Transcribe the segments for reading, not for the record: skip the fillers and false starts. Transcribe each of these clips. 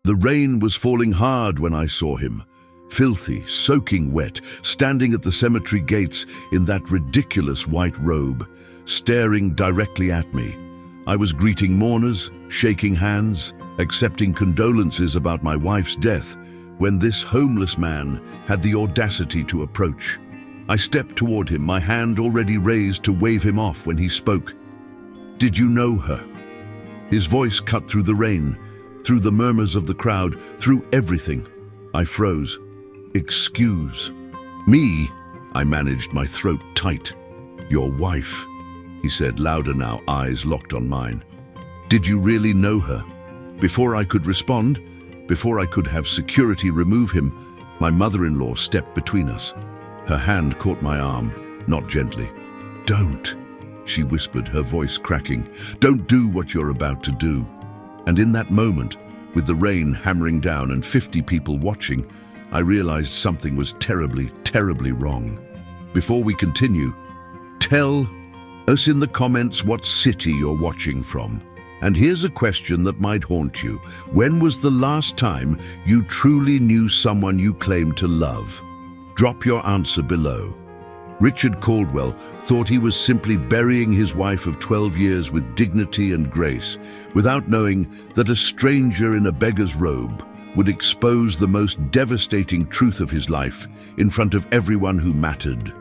The rain was falling hard when I saw him, filthy, soaking wet, standing at the cemetery gates in that ridiculous white robe, staring directly at me. I was greeting mourners, shaking hands, accepting condolences about my wife's death, when this homeless man had the audacity to approach. I stepped toward him, my hand already raised to wave him off when he spoke. "Did you know her?" His voice cut through the rain, through the murmurs of the crowd, through everything. I froze. "Excuse me," I managed, my throat tight. "Your wife," he said, louder now, eyes locked on mine. "Did you really know her?" Before I could respond, before I could have security remove him, my mother-in-law stepped between us. Her hand caught my arm, not gently. "Don't," she whispered, her voice cracking. "Don't do what you're about to do." And in that moment, with the rain hammering down and 50 people watching, I realized something was terribly, terribly wrong. Before we continue, tell us in the comments what city you're watching from. And here's a question that might haunt you. When was the last time you truly knew someone you claimed to love? Drop your answer below. Richard Caldwell thought he was simply burying his wife of 12 years with dignity and grace, without knowing that a stranger in a beggar's robe would expose the most devastating truth of his life in front of everyone who mattered.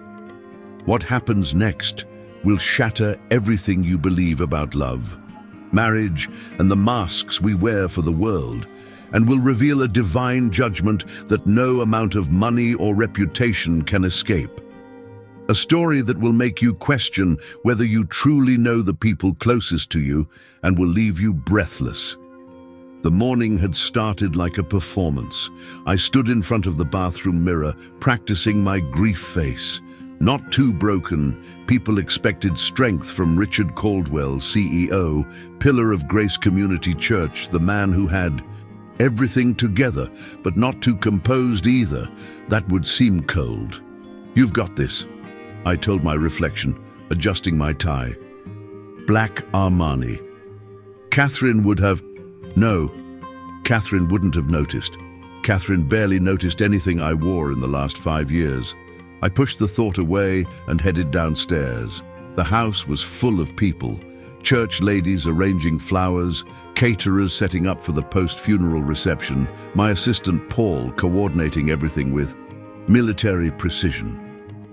What happens next will shatter everything you believe about love, marriage, and the masks we wear for the world, and will reveal a divine judgment that no amount of money or reputation can escape. A story that will make you question whether you truly know the people closest to you and will leave you breathless. The morning had started like a performance. I stood in front of the bathroom mirror, practicing my grief face. Not too broken, people expected strength from Richard Caldwell, CEO, pillar of Grace Community Church, the man who had everything together, but not too composed either. That would seem cold. "You've got this," I told my reflection, adjusting my tie. "Black Armani." Catherine would have... No, Catherine wouldn't have noticed. Catherine barely noticed anything I wore in the last 5 years. I pushed the thought away and headed downstairs. The house was full of people. Church ladies arranging flowers, caterers setting up for the post-funeral reception, my assistant Paul coordinating everything with military precision.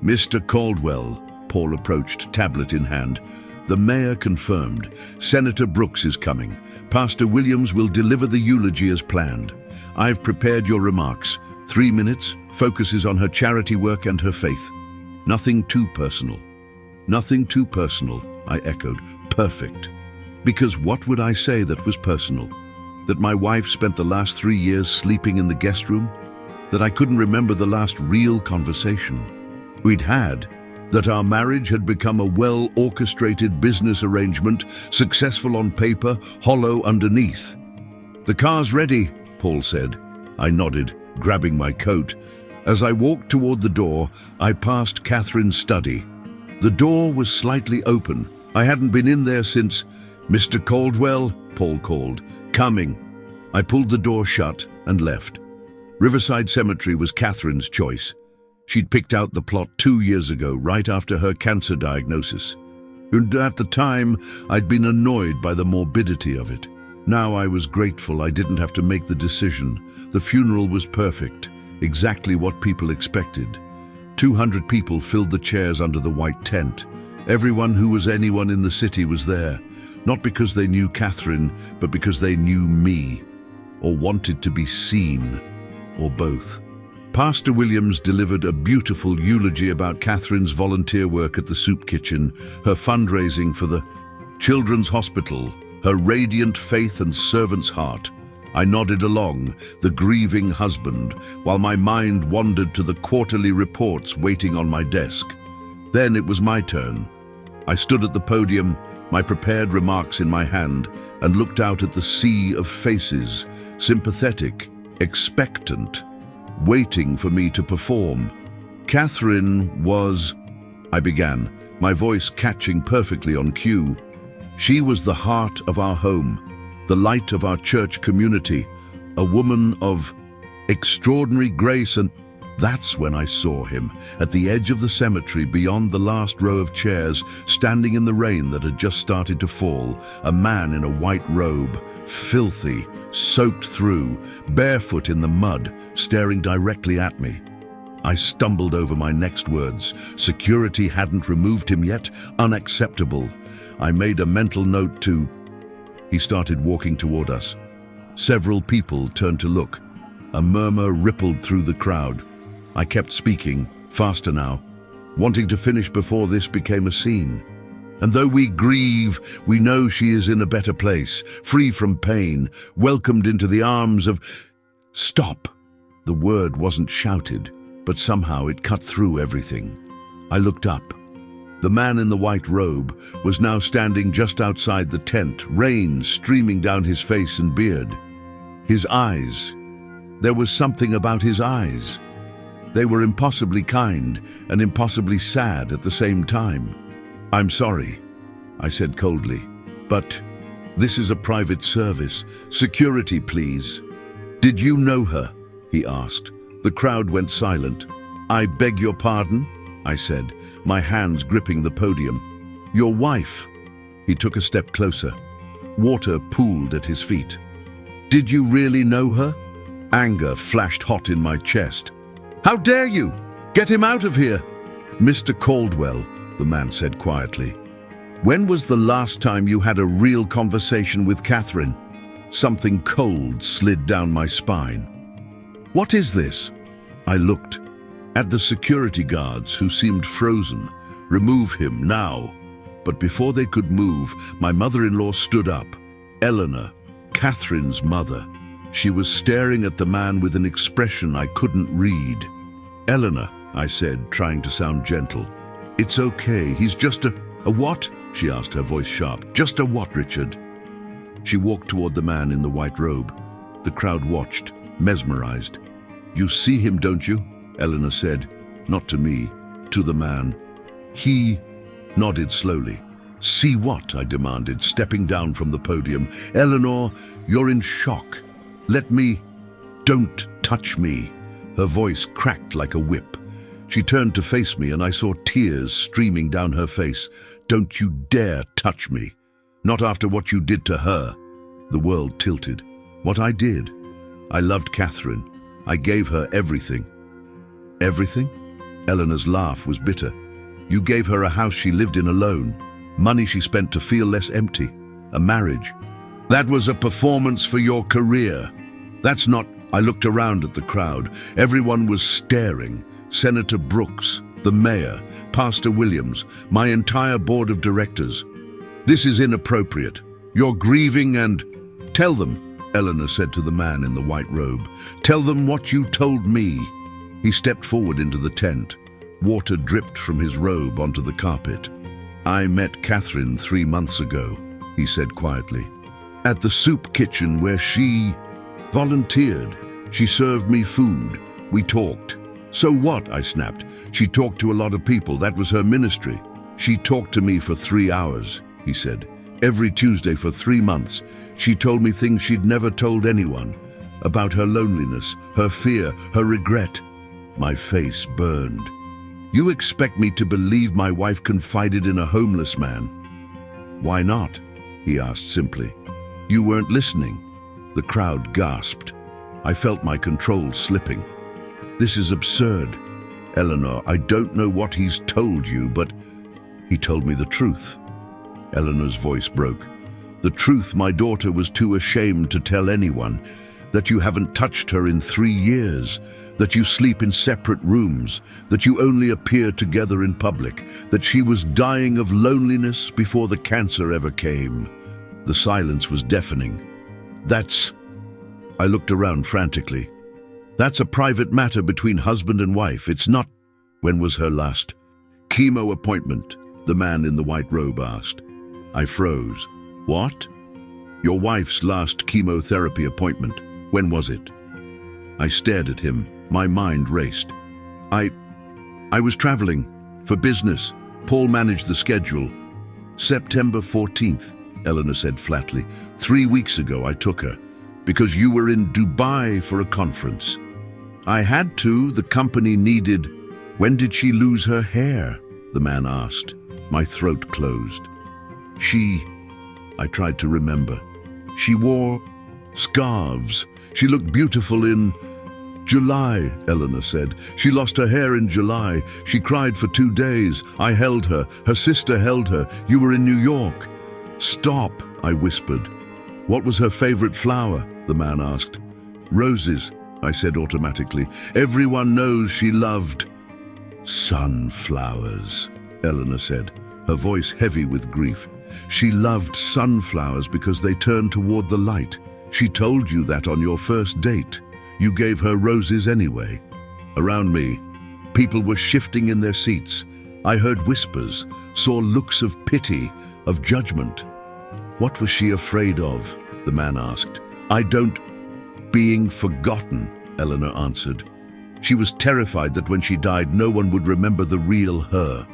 "Mr. Caldwell," Paul approached, tablet in hand. "The mayor confirmed. Senator Brooks is coming. Pastor Williams will deliver the eulogy as planned. I've prepared your remarks. 3 minutes, focuses on her charity work and her faith. Nothing too personal." "Nothing too personal," I echoed. "Perfect." Because what would I say that was personal? That my wife spent the last 3 years sleeping in the guest room? That I couldn't remember the last real conversation we'd had? That our marriage had become a well-orchestrated business arrangement, successful on paper, hollow underneath? "The car's ready," Paul said. I nodded, grabbing my coat. As I walked toward the door, I passed Catherine's study. The door was slightly open. I hadn't been in there since... "Mr. Caldwell," Paul called. "Coming." I pulled the door shut and left. Riverside Cemetery was Catherine's choice. She'd picked out the plot 2 years ago, right after her cancer diagnosis. And at the time, I'd been annoyed by the morbidity of it. Now I was grateful I didn't have to make the decision. The funeral was perfect, exactly what people expected. 200 people filled the chairs under the white tent. Everyone who was anyone in the city was there, not because they knew Catherine, but because they knew me, or wanted to be seen, or both. Pastor Williams delivered a beautiful eulogy about Catherine's volunteer work at the soup kitchen, her fundraising for the Children's Hospital, her radiant faith and servant's heart. I nodded along, the grieving husband, while my mind wandered to the quarterly reports waiting on my desk. Then it was my turn. I stood at the podium, my prepared remarks in my hand, and looked out at the sea of faces, sympathetic, expectant, waiting for me to perform. Catherine was... I began, my voice catching perfectly on cue. She was the heart of our home, the light of our church community, a woman of extraordinary grace, and that's when I saw him, at the edge of the cemetery beyond the last row of chairs, standing in the rain that had just started to fall, a man in a white robe, filthy, soaked through, barefoot in the mud, staring directly at me. I stumbled over my next words. Security hadn't removed him yet. Unacceptable. I made a mental note to... He started walking toward us. Several people turned to look. A murmur rippled through the crowd. I kept speaking, faster now, wanting to finish before this became a scene. And though we grieve, we know she is in a better place, free from pain, welcomed into the arms of... Stop! The word wasn't shouted, but somehow it cut through everything. I looked up. The man in the white robe was now standing just outside the tent, rain streaming down his face and beard. His eyes. There was something about his eyes. They were impossibly kind and impossibly sad at the same time. "I'm sorry," I said coldly, "but this is a private service. Security, please." "Did you know her?" he asked. The crowd went silent. "I beg your pardon," I said, my hands gripping the podium. "Your wife." He took a step closer. Water pooled at his feet. "Did you really know her?" Anger flashed hot in my chest. "How dare you? Get him out of here!" "Mr. Caldwell," the man said quietly, "when was the last time you had a real conversation with Catherine?" Something cold slid down my spine. "What is this?" I looked at the security guards, who seemed frozen. "Remove him now." But before they could move, my mother-in-law stood up. Eleanor, Catherine's mother. She was staring at the man with an expression I couldn't read. "Eleanor," I said, trying to sound gentle, "it's okay. He's just a what?" she asked, her voice sharp. "Just a what, Richard?" She walked toward the man in the white robe. The crowd watched, mesmerized. "You see him, don't you?" Eleanor said, not to me, to the man. He nodded slowly. "See what?" I demanded, stepping down from the podium. "Eleanor, you're in shock. Let me..." "Don't touch me." Her voice cracked like a whip. She turned to face me and I saw tears streaming down her face. "Don't you dare touch me. Not after what you did to her." The world tilted. What I did? I loved Catherine. I gave her everything. Everything? Eleanor's laugh was bitter. "You gave her a house she lived in alone, money she spent to feel less empty, a marriage. That was a performance for your career. That's not..." I looked around at the crowd. Everyone was staring. Senator Brooks, the mayor, Pastor Williams, my entire board of directors. "This is inappropriate. You're grieving and..." "Tell them," Eleanor said to the man in the white robe. "Tell them what you told me." He stepped forward into the tent. Water dripped from his robe onto the carpet. "I met Catherine 3 months ago," he said quietly, "at the soup kitchen where she volunteered. She served me food. We talked." "So what?" I snapped. "She talked to a lot of people. That was her ministry." "She talked to me for 3 hours," he said. "Every Tuesday for 3 months. She told me things she'd never told anyone. About her loneliness, her fear, her regret." My face burned. "You expect me to believe my wife confided in a homeless man?" "Why not?" he asked simply. "You weren't listening." The crowd gasped. I felt my control slipping. "This is absurd. Eleanor, I don't know what he's told you, but he told me the truth." Eleanor's voice broke. "The truth my daughter was too ashamed to tell anyone. That you haven't touched her in 3 years. That you sleep in separate rooms. That you only appear together in public. That she was dying of loneliness before the cancer ever came." The silence was deafening. "That's..." I looked around frantically. "That's a private matter between husband and wife. It's not..." "When was her last chemo appointment?" the man in the white robe asked. I froze. "What?" "Your wife's last chemotherapy appointment. When was it?" I stared at him. My mind raced. I was traveling. For business. Paul managed the schedule." "September 14th, Eleanor said flatly. 3 weeks ago I took her. Because you were in Dubai for a conference. I had to, the company needed. When did she lose her hair? The man asked. My throat closed. I tried to remember. She wore scarves. She looked beautiful in July, Eleanor said. She lost her hair in July. She cried for 2 days. I held her. Her sister held her. You were in New York. Stop, I whispered. What was her favorite flower? The man asked. Roses, I said automatically. Everyone knows she loved sunflowers, Eleanor said, her voice heavy with grief. She loved sunflowers because they turn toward the light. She told you that on your first date. You gave her roses anyway. Around me, people were shifting in their seats. I heard whispers, saw looks of pity, of judgment. What was she afraid of? The man asked. Being forgotten, Eleanor answered. She was terrified that when she died, no one would remember the real her.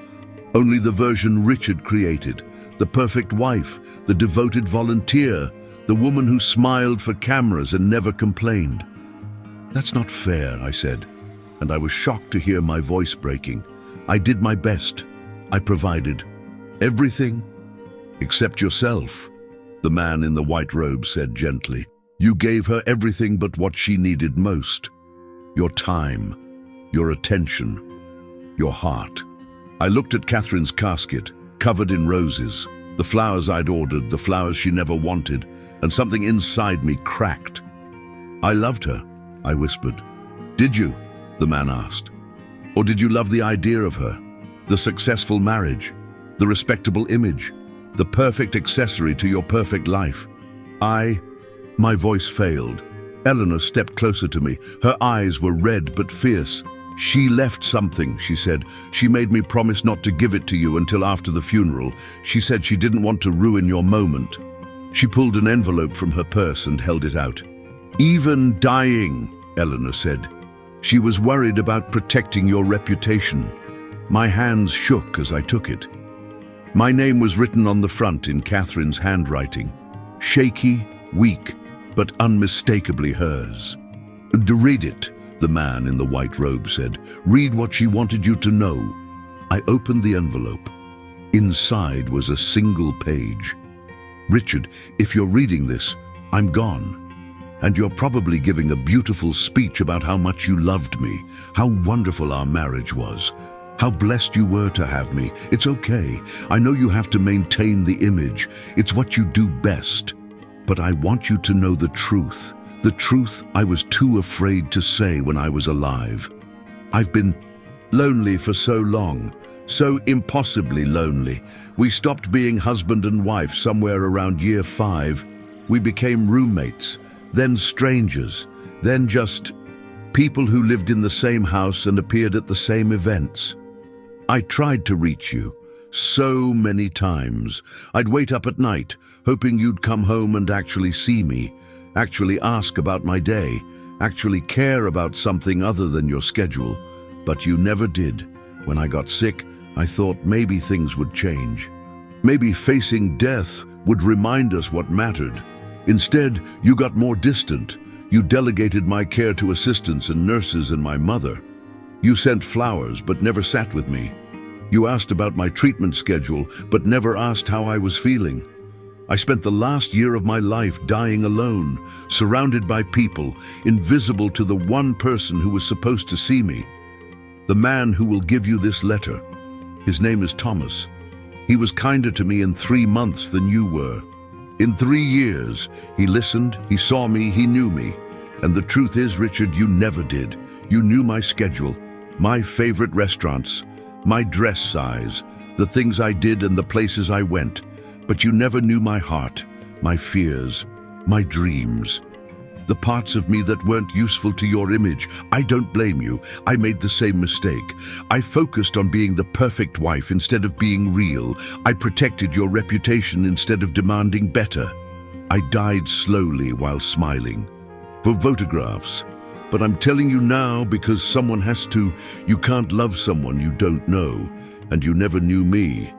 Only the version Richard created, the perfect wife, the devoted volunteer, the woman who smiled for cameras and never complained. That's not fair, I said, and I was shocked to hear my voice breaking. I did my best. I provided everything except yourself, the man in the white robe said gently. You gave her everything but what she needed most. Your time, your attention, your heart. I looked at Catherine's casket, covered in roses, the flowers I'd ordered, the flowers she never wanted, and something inside me cracked. I loved her, I whispered. Did you? The man asked. Or did you love the idea of her? The successful marriage, the respectable image, the perfect accessory to your perfect life? My voice failed. Eleanor stepped closer to me. Her eyes were red but fierce. She left something, she said. She made me promise not to give it to you until after the funeral. She said she didn't want to ruin your moment. She pulled an envelope from her purse and held it out. Even dying, Eleanor said. She was worried about protecting your reputation. My hands shook as I took it. My name was written on the front in Catherine's handwriting. Shaky, weak, but unmistakably hers. Read it, the man in the white robe said. Read what she wanted you to know. I opened the envelope. Inside was a single page. Richard, if you're reading this, I'm gone. And you're probably giving a beautiful speech about how much you loved me, how wonderful our marriage was, how blessed you were to have me. It's okay. I know you have to maintain the image. It's what you do best. But I want you to know the truth I was too afraid to say when I was alive. I've been lonely for so long, so impossibly lonely. We stopped being husband and wife somewhere around year 5. We became roommates, then strangers, then just people who lived in the same house and appeared at the same events. I tried to reach you so many times. I'd wait up at night, hoping you'd come home and actually see me, actually ask about my day, actually care about something other than your schedule. But you never did. When I got sick, I thought maybe things would change. Maybe facing death would remind us what mattered. Instead, you got more distant. You delegated my care to assistants and nurses and my mother. You sent flowers but never sat with me. You asked about my treatment schedule but never asked how I was feeling. I spent the last year of my life dying alone, surrounded by people, invisible to the one person who was supposed to see me. The man who will give you this letter. His name is Thomas. He was kinder to me in 3 months than you were. In 3 years, he listened, he saw me, he knew me. And the truth is, Richard, you never did. You knew my schedule, my favorite restaurants, my dress size, the things I did and the places I went. But you never knew my heart, my fears, my dreams. The parts of me that weren't useful to your image. I don't blame you. I made the same mistake. I focused on being the perfect wife instead of being real. I protected your reputation instead of demanding better. I died slowly while smiling. For photographs. But I'm telling you now because someone has to. You can't love someone you don't know, and you never knew me.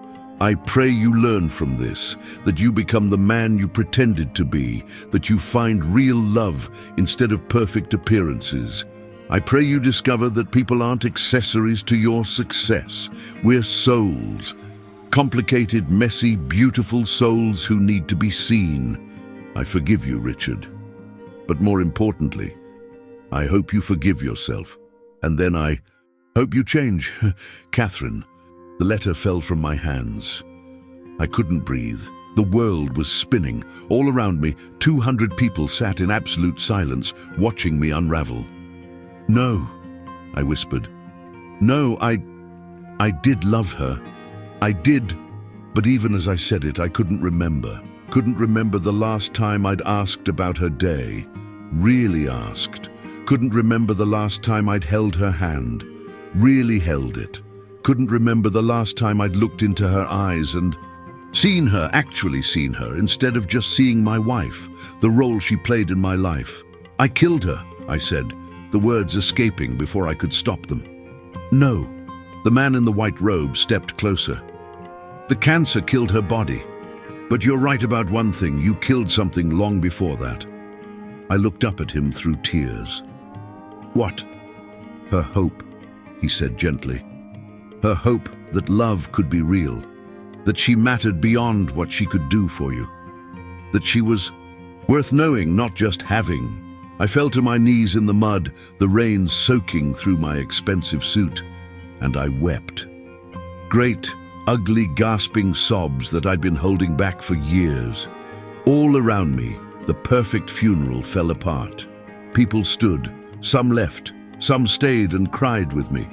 I pray you learn from this, that you become the man you pretended to be, that you find real love instead of perfect appearances. I pray you discover that people aren't accessories to your success. We're souls. Complicated, messy, beautiful souls who need to be seen. I forgive you, Richard. But more importantly, I hope you forgive yourself. And then I hope you change. Catherine. The letter fell from my hands. I couldn't breathe. The world was spinning. All around me, 200 people sat in absolute silence, watching me unravel. No, I whispered. No, I did love her. I did. But even as I said it, I couldn't remember. Couldn't remember the last time I'd asked about her day. Really asked. Couldn't remember the last time I'd held her hand. Really held it. Couldn't remember the last time I'd looked into her eyes and actually seen her, instead of just seeing my wife, the role she played in my life. I killed her, I said, the words escaping before I could stop them. No. The man in the white robe stepped closer. The cancer killed her body. But you're right about one thing, you killed something long before that. I looked up at him through tears. What? Her hope, he said gently. Her hope that love could be real, that she mattered beyond what she could do for you, that she was worth knowing, not just having. I fell to my knees in the mud, the rain soaking through my expensive suit, and I wept. Great, ugly, gasping sobs that I'd been holding back for years. All around me, the perfect funeral fell apart. People stood, some left, some stayed and cried with me.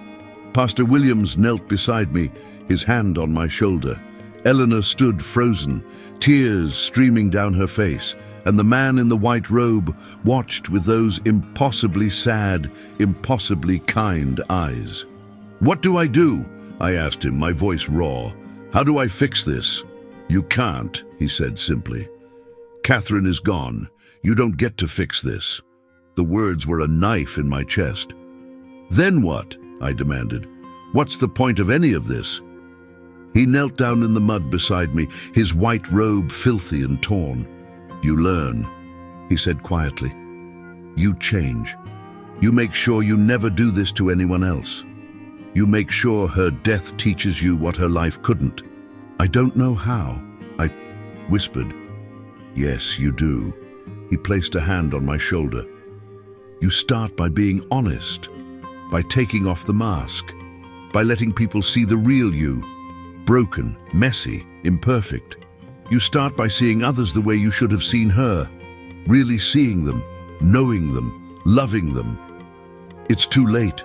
Pastor Williams knelt beside me, his hand on my shoulder. Eleanor stood frozen, tears streaming down her face, and the man in the white robe watched with those impossibly sad, impossibly kind eyes. What do I do? I asked him, my voice raw. How do I fix this? You can't, he said simply. Catherine is gone. You don't get to fix this. The words were a knife in my chest. Then what? I demanded. What's the point of any of this? He knelt down in the mud beside me, his white robe filthy and torn. You learn, he said quietly. You change. You make sure you never do this to anyone else. You make sure her death teaches you what her life couldn't. I don't know how, I whispered. Yes, you do. He placed a hand on my shoulder. You start by being honest, by taking off the mask, by letting people see the real you, broken, messy, imperfect. You start by seeing others the way you should have seen her, really seeing them, knowing them, loving them. It's too late.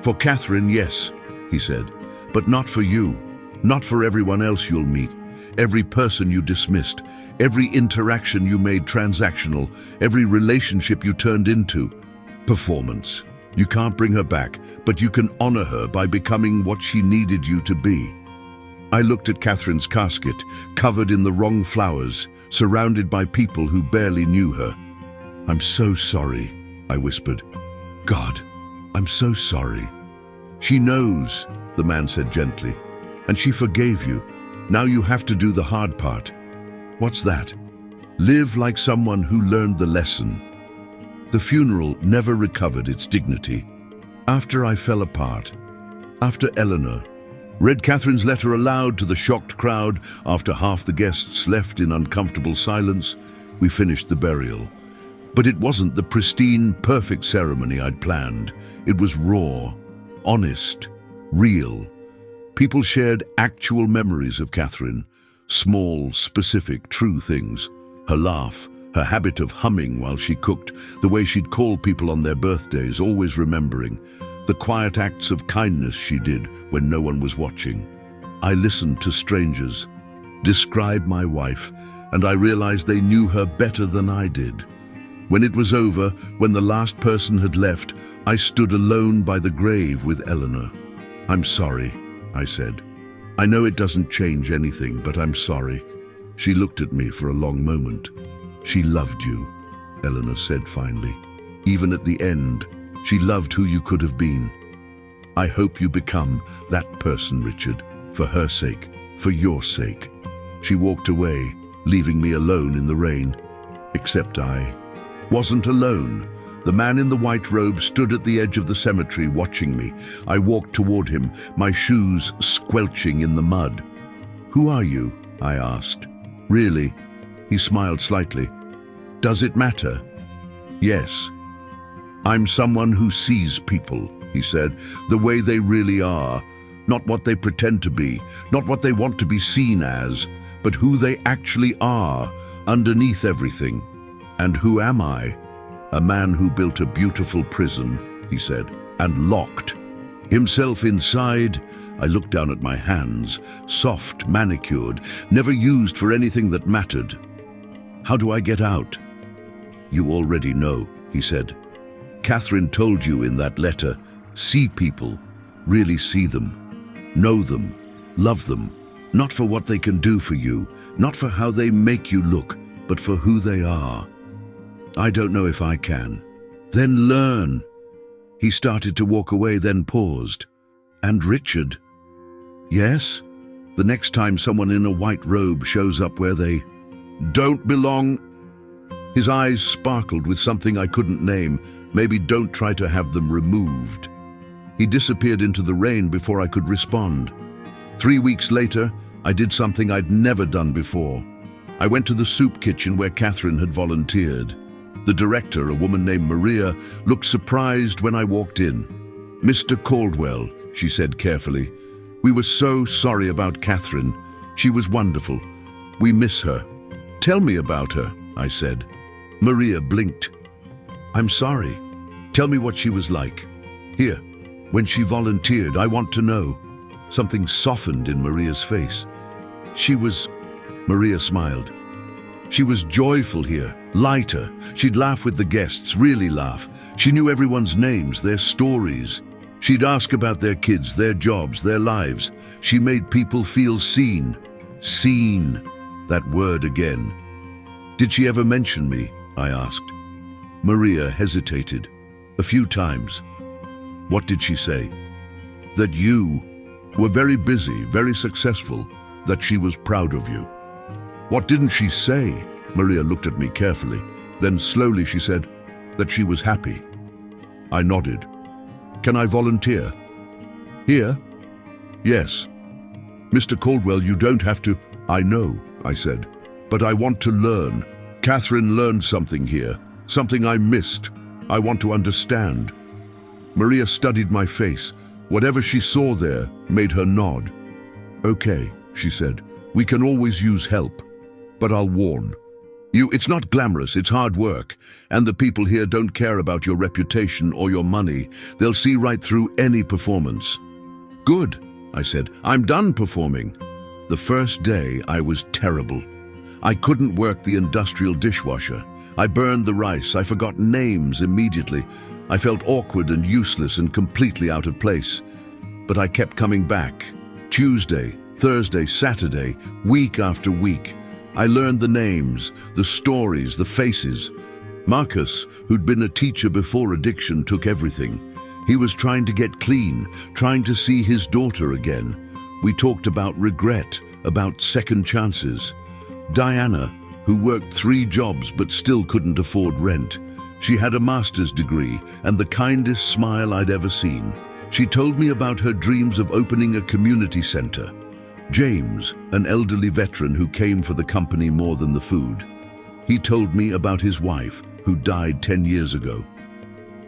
For Catherine, yes, he said, but not for you, not for everyone else you'll meet, every person you dismissed, every interaction you made transactional, every relationship you turned into performance. You can't bring her back, but you can honor her by becoming what she needed you to be. I looked at Catherine's casket, covered in the wrong flowers, surrounded by people who barely knew her. I'm so sorry, I whispered. God, I'm so sorry. She knows, the man said gently, and she forgave you. Now you have to do the hard part. What's that? Live like someone who learned the lesson. The funeral never recovered its dignity. After I fell apart, after Eleanor read Catherine's letter aloud to the shocked crowd, after half the guests left in uncomfortable silence, we finished the burial. But it wasn't the pristine, perfect ceremony I'd planned. It was raw, honest, real. People shared actual memories of Catherine, small, specific, true things. Her laugh, her habit of humming while she cooked, the way she'd call people on their birthdays, always remembering, the quiet acts of kindness she did when no one was watching. I listened to strangers describe my wife, and I realized they knew her better than I did. When it was over, when the last person had left, I stood alone by the grave with Eleanor. I'm sorry, I said. I know it doesn't change anything, but I'm sorry. She looked at me for a long moment. She loved you, Eleanor said finally. Even at the end, she loved who you could have been. I hope you become that person, Richard, for her sake, For your sake." She walked away, leaving me alone in the rain. Except I wasn't alone. The man in the white robe stood at the edge of the cemetery watching me. I walked toward him, my shoes squelching in the mud. "Who are you?" I asked. "Really?" He smiled slightly. "Does it matter?" "Yes." "I'm someone who sees people," he said, "the way they really are. Not what they pretend to be, not what they want to be seen as, but who they actually are, underneath everything." "And who am I?" "A man who built a beautiful prison," he said, "and locked himself inside." I looked down at my hands, soft, manicured, never used for anything that mattered. "How do I get out?" "You already know," he said. "Catherine told you in that letter. See people, really see them, know them, love them, not for what they can do for you, not for how they make you look, but for who they are." "I don't know if I can." "Then learn." He started to walk away, then paused. "And Richard?" "Yes?" "The next time someone in a white robe shows up where they don't belong." His eyes sparkled with something I couldn't name. "Maybe don't try to have them removed." He disappeared into the rain before I could respond. 3 weeks later, I did something I'd never done before. I went to the soup kitchen where Catherine had volunteered. The director, a woman named Maria, looked surprised when I walked in. "Mr. Caldwell," she said carefully, "we were so sorry about Catherine. She was wonderful. We miss her." "Tell me about her," I said. Maria blinked. "I'm sorry. Tell me what she was like. Here, when she volunteered, I want to know." Something softened in Maria's face. Maria smiled. "She was joyful here, lighter. She'd laugh with the guests, really laugh. She knew everyone's names, their stories. She'd ask about their kids, their jobs, their lives. She made people feel seen." Seen, that word again. "Did she ever mention me?" I asked. Maria hesitated. "A few times." "What did she say?" "That you were very busy, very successful, that she was proud of you." "What didn't she say?" Maria looked at me carefully. Then slowly she said, "That she was happy." I nodded. "Can I volunteer?" "Here?" "Yes." "Mr. Caldwell, you don't have to." "I know," I said, "but I want to learn. Catherine learned something here, something I missed. I want to understand." Maria studied my face. Whatever she saw there made her nod. "Okay," she said, "we can always use help. But I'll warn you, it's not glamorous, it's hard work. And the people here don't care about your reputation or your money. They'll see right through any performance." "Good," I said. "I'm done performing." The first day I was terrible. I couldn't work the industrial dishwasher. I burned the rice. I forgot names immediately. I felt awkward and useless and completely out of place. But I kept coming back. Tuesday, Thursday, Saturday, week after week. I learned the names, the stories, the faces. Marcus, who'd been a teacher before addiction, took everything. He was trying to get clean, trying to see his daughter again. We talked about regret, about second chances. Diana, who worked 3 jobs but still couldn't afford rent. She had a master's degree and the kindest smile I'd ever seen. She told me about her dreams of opening a community center. James, an elderly veteran who came for the company more than the food. He told me about his wife, who died 10 years ago.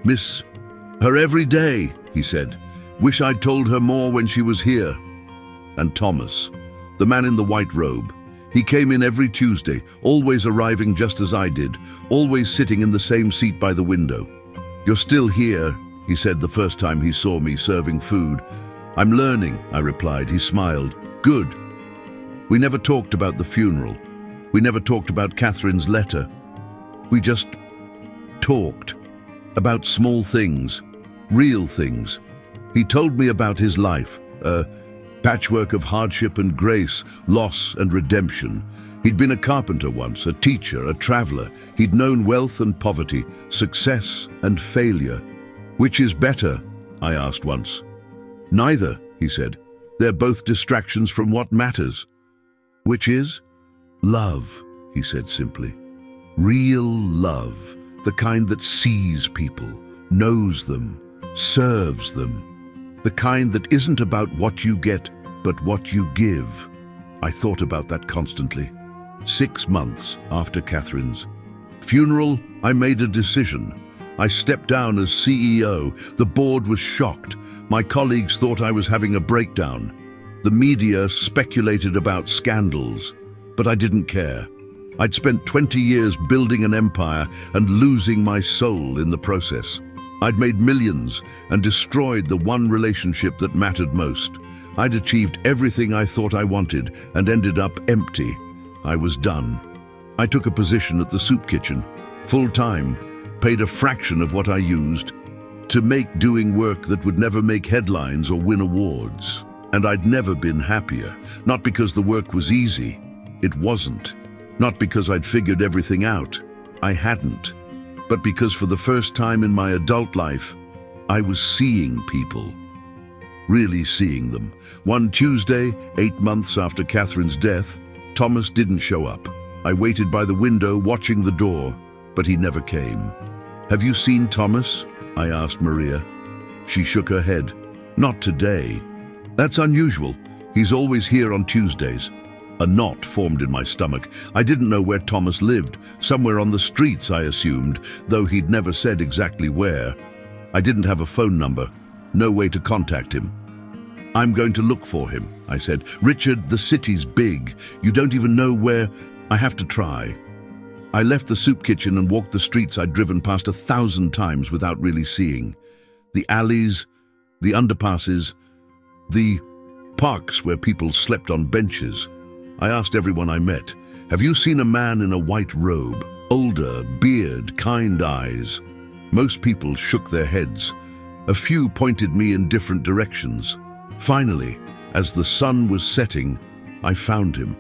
"Miss her every day," he said. "Wish I'd told her more when she was here." And Thomas, the man in the white robe. He came in every Tuesday, always arriving just as I did, always sitting in the same seat by the window. "You're still here," he said the first time he saw me serving food. "I'm learning," I replied. He smiled. "Good." We never talked about the funeral. We never talked about Catherine's letter. We just talked about small things, real things. He told me about his life, a patchwork of hardship and grace, loss and redemption. He'd been a carpenter once, a teacher, a traveler. He'd known wealth and poverty, success and failure. "Which is better?" I asked once. "Neither," he said. They're both distractions from what matters. Which is? Love, he said simply. Real love, the kind that sees people, knows them, serves them. The kind that isn't about what you get, but what you give. I thought about that constantly. 6 months after Catherine's funeral, I made a decision. I stepped down as CEO. The board was shocked. My colleagues thought I was having a breakdown. The media speculated about scandals, but I didn't care. I'd spent 20 years building an empire and losing my soul in the process. I'd made millions and destroyed the one relationship that mattered most. I'd achieved everything I thought I wanted and ended up empty. I was done. I took a position at the soup kitchen, full-time, paid a fraction of what I used to make doing work that would never make headlines or win awards. And I'd never been happier, not because the work was easy. It wasn't. Not because I'd figured everything out. I hadn't. But because for the first time in my adult life, I was seeing people. Really seeing them. One Tuesday, 8 months after Catherine's death, Thomas didn't show up. I waited by the window, watching the door, but he never came. "Have you seen Thomas?" I asked Maria. She shook her head. "Not today." "That's unusual. He's always here on Tuesdays." A knot formed in my stomach. I didn't know where Thomas lived. Somewhere on the streets, I assumed, though he'd never said exactly where. I didn't have a phone number. No way to contact him. "I'm going to look for him," I said. "Richard, the city's big. You don't even know where. I have to try." I left the soup kitchen and walked the streets I'd driven past 1,000 times without really seeing. The alleys, the underpasses, the parks where people slept on benches. I asked everyone I met, "Have you seen a man in a white robe? Older, beard, kind eyes?" Most people shook their heads. A few pointed me in different directions. Finally, as the sun was setting, I found him.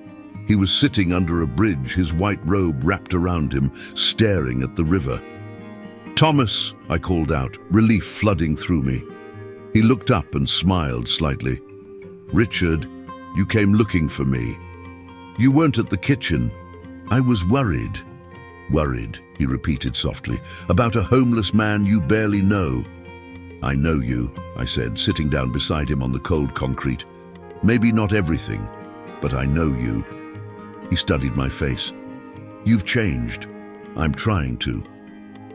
He was sitting under a bridge, his white robe wrapped around him, staring at the river. "Thomas," I called out, relief flooding through me. He looked up and smiled slightly. "Richard, you came looking for me. You weren't at the kitchen. I was worried." "Worried," he repeated softly, "about a homeless man you barely know." "I know you," I said, sitting down beside him on the cold concrete. "Maybe not everything, but I know you." He studied my face. "You've changed." "I'm trying to."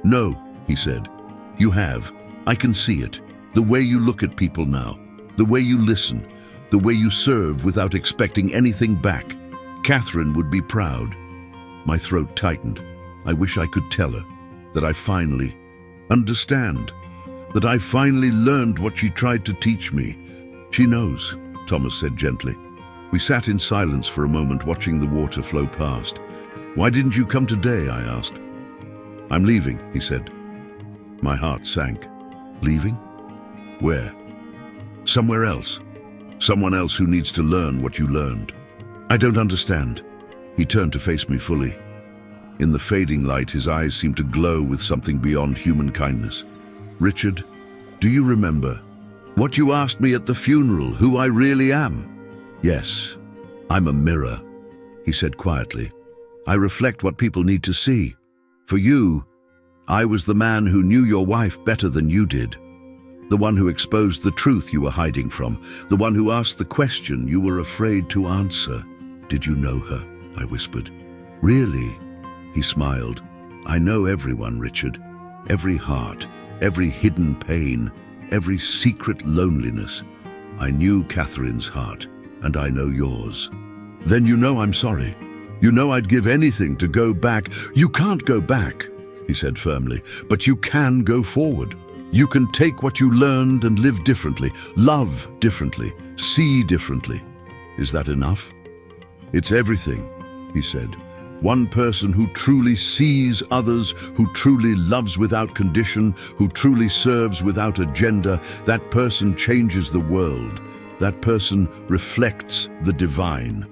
"No," he said. "You have. I can see it. The way you look at people now. The way you listen. The way you serve without expecting anything back. Catherine would be proud." My throat tightened. I wish I could tell her that I finally understand, that I finally learned what she tried to teach me. "She knows," Thomas said gently. We sat in silence for a moment, watching the water flow past. "Why didn't you come today?" I asked. "I'm leaving," he said. My heart sank. "Leaving? Where?" "Somewhere else. Someone else who needs to learn what you learned." "I don't understand." He turned to face me fully. In the fading light, his eyes seemed to glow with something beyond human kindness. "Richard, do you remember what you asked me at the funeral, who I really am?" "Yes, I'm a mirror," he said quietly. "I reflect what people need to see. For you, I was the man who knew your wife better than you did. The one who exposed the truth you were hiding from. The one who asked the question you were afraid to answer." "Did you know her?" I whispered. "Really?" He smiled. "I know everyone, Richard. Every heart, every hidden pain, every secret loneliness. I knew Catherine's heart, and I know yours." "Then you know I'm sorry. You know I'd give anything to go back." "You can't go back," he said firmly, "but you can go forward. You can take what you learned and live differently, love differently, see differently." "Is that enough?" "It's everything," he said. "One person who truly sees others, who truly loves without condition, who truly serves without agenda, that person changes the world. That person reflects the divine."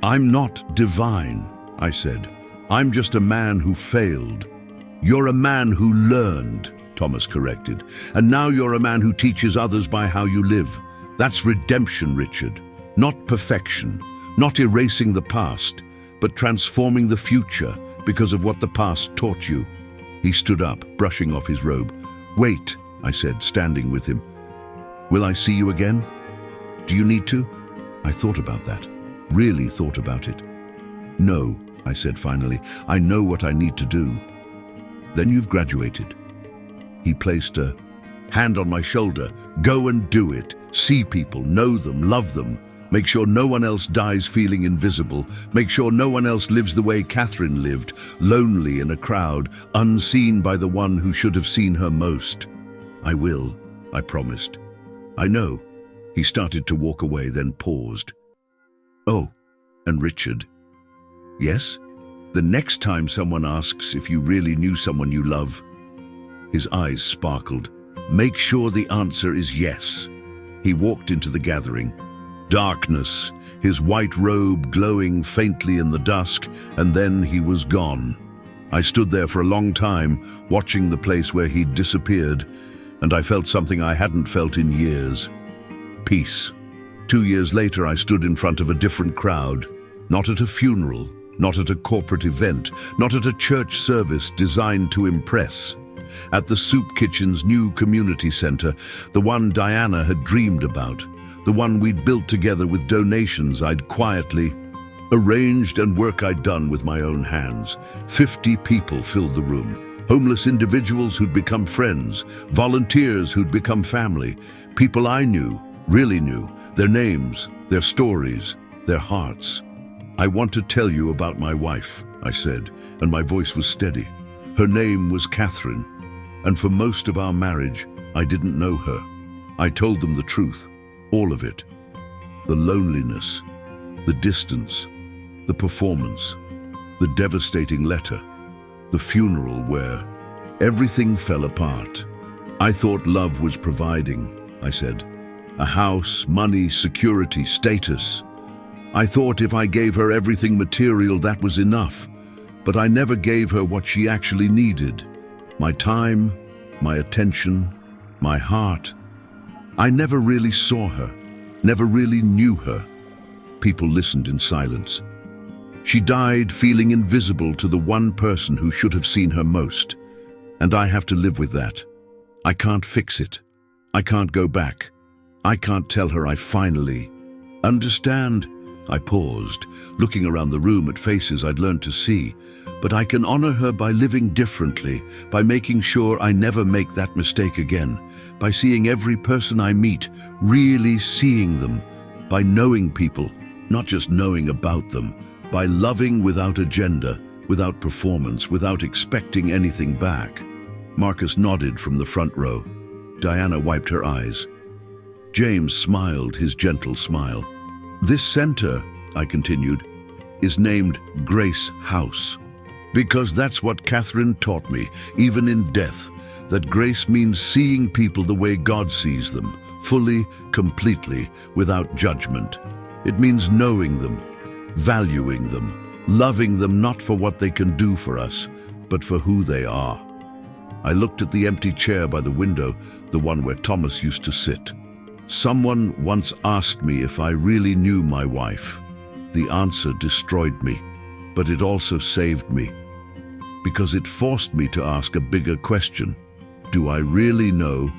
"I'm not divine," I said. "I'm just a man who failed." "You're a man who learned," Thomas corrected. "And now you're a man who teaches others by how you live. That's redemption, Richard. Not perfection, not erasing the past, but transforming the future because of what the past taught you. He stood up, brushing off his robe. "Wait," I said, standing with him. "Will I see you again? Do you need to?" I thought about that, really thought about it. "No," I said finally. "I know what I need to do." "Then you've graduated." He placed a hand on my shoulder. "Go and do it. See people, know them, love them. Make sure no one else dies feeling invisible. Make sure no one else lives the way Catherine lived, lonely in a crowd, unseen by the one who should have seen her most." "I will," I promised. "I know." He started to walk away, then paused. "Oh, and Richard." "Yes?" "The next time someone asks if you really knew someone you love," his eyes sparkled, "make sure the answer is yes." He walked into the gathering. Darkness, his white robe glowing faintly in the dusk, and then he was gone. I stood there for a long time, watching the place where he'd disappeared, and I felt something I hadn't felt in years. Peace. 2 years later, I stood in front of a different crowd, not at a funeral, not at a corporate event, not at a church service designed to impress. At the soup kitchen's new community center, the one Diana had dreamed about, the one we'd built together with donations I'd quietly arranged and work I'd done with my own hands. 50 people filled the room. Homeless individuals who'd become friends, volunteers who'd become family, people I knew, really knew, their names, their stories, their hearts. "I want to tell you about my wife," I said, and my voice was steady. "Her name was Catherine, and for most of our marriage, I didn't know her. I told them the truth, all of it. The loneliness, the distance, the performance, the devastating letter, the funeral where everything fell apart. I thought love was providing," I said. "A house, money, security, status. I thought if I gave her everything material, that was enough. But I never gave her what she actually needed. My time, my attention, my heart. I never really saw her, never really knew her." People listened in silence. "She died feeling invisible to the one person who should have seen her most. And I have to live with that. I can't fix it. I can't go back. I can't tell her I finally understand." I paused, looking around the room at faces I'd learned to see. "But I can honor her by living differently, by making sure I never make that mistake again, by seeing every person I meet, really seeing them, by knowing people, not just knowing about them, by loving without agenda, without performance, without expecting anything back." Marcus nodded from the front row. Diana wiped her eyes. James smiled his gentle smile. "This center," I continued, "is named Grace House. Because that's what Catherine taught me, even in death, that grace means seeing people the way God sees them, fully, completely, without judgment. It means knowing them, valuing them, loving them not for what they can do for us, but for who they are." I looked at the empty chair by the window, the one where Thomas used to sit. Someone once asked me if I really knew my wife. The answer destroyed me, but it also saved me, because it forced me to ask a bigger question. Do I really know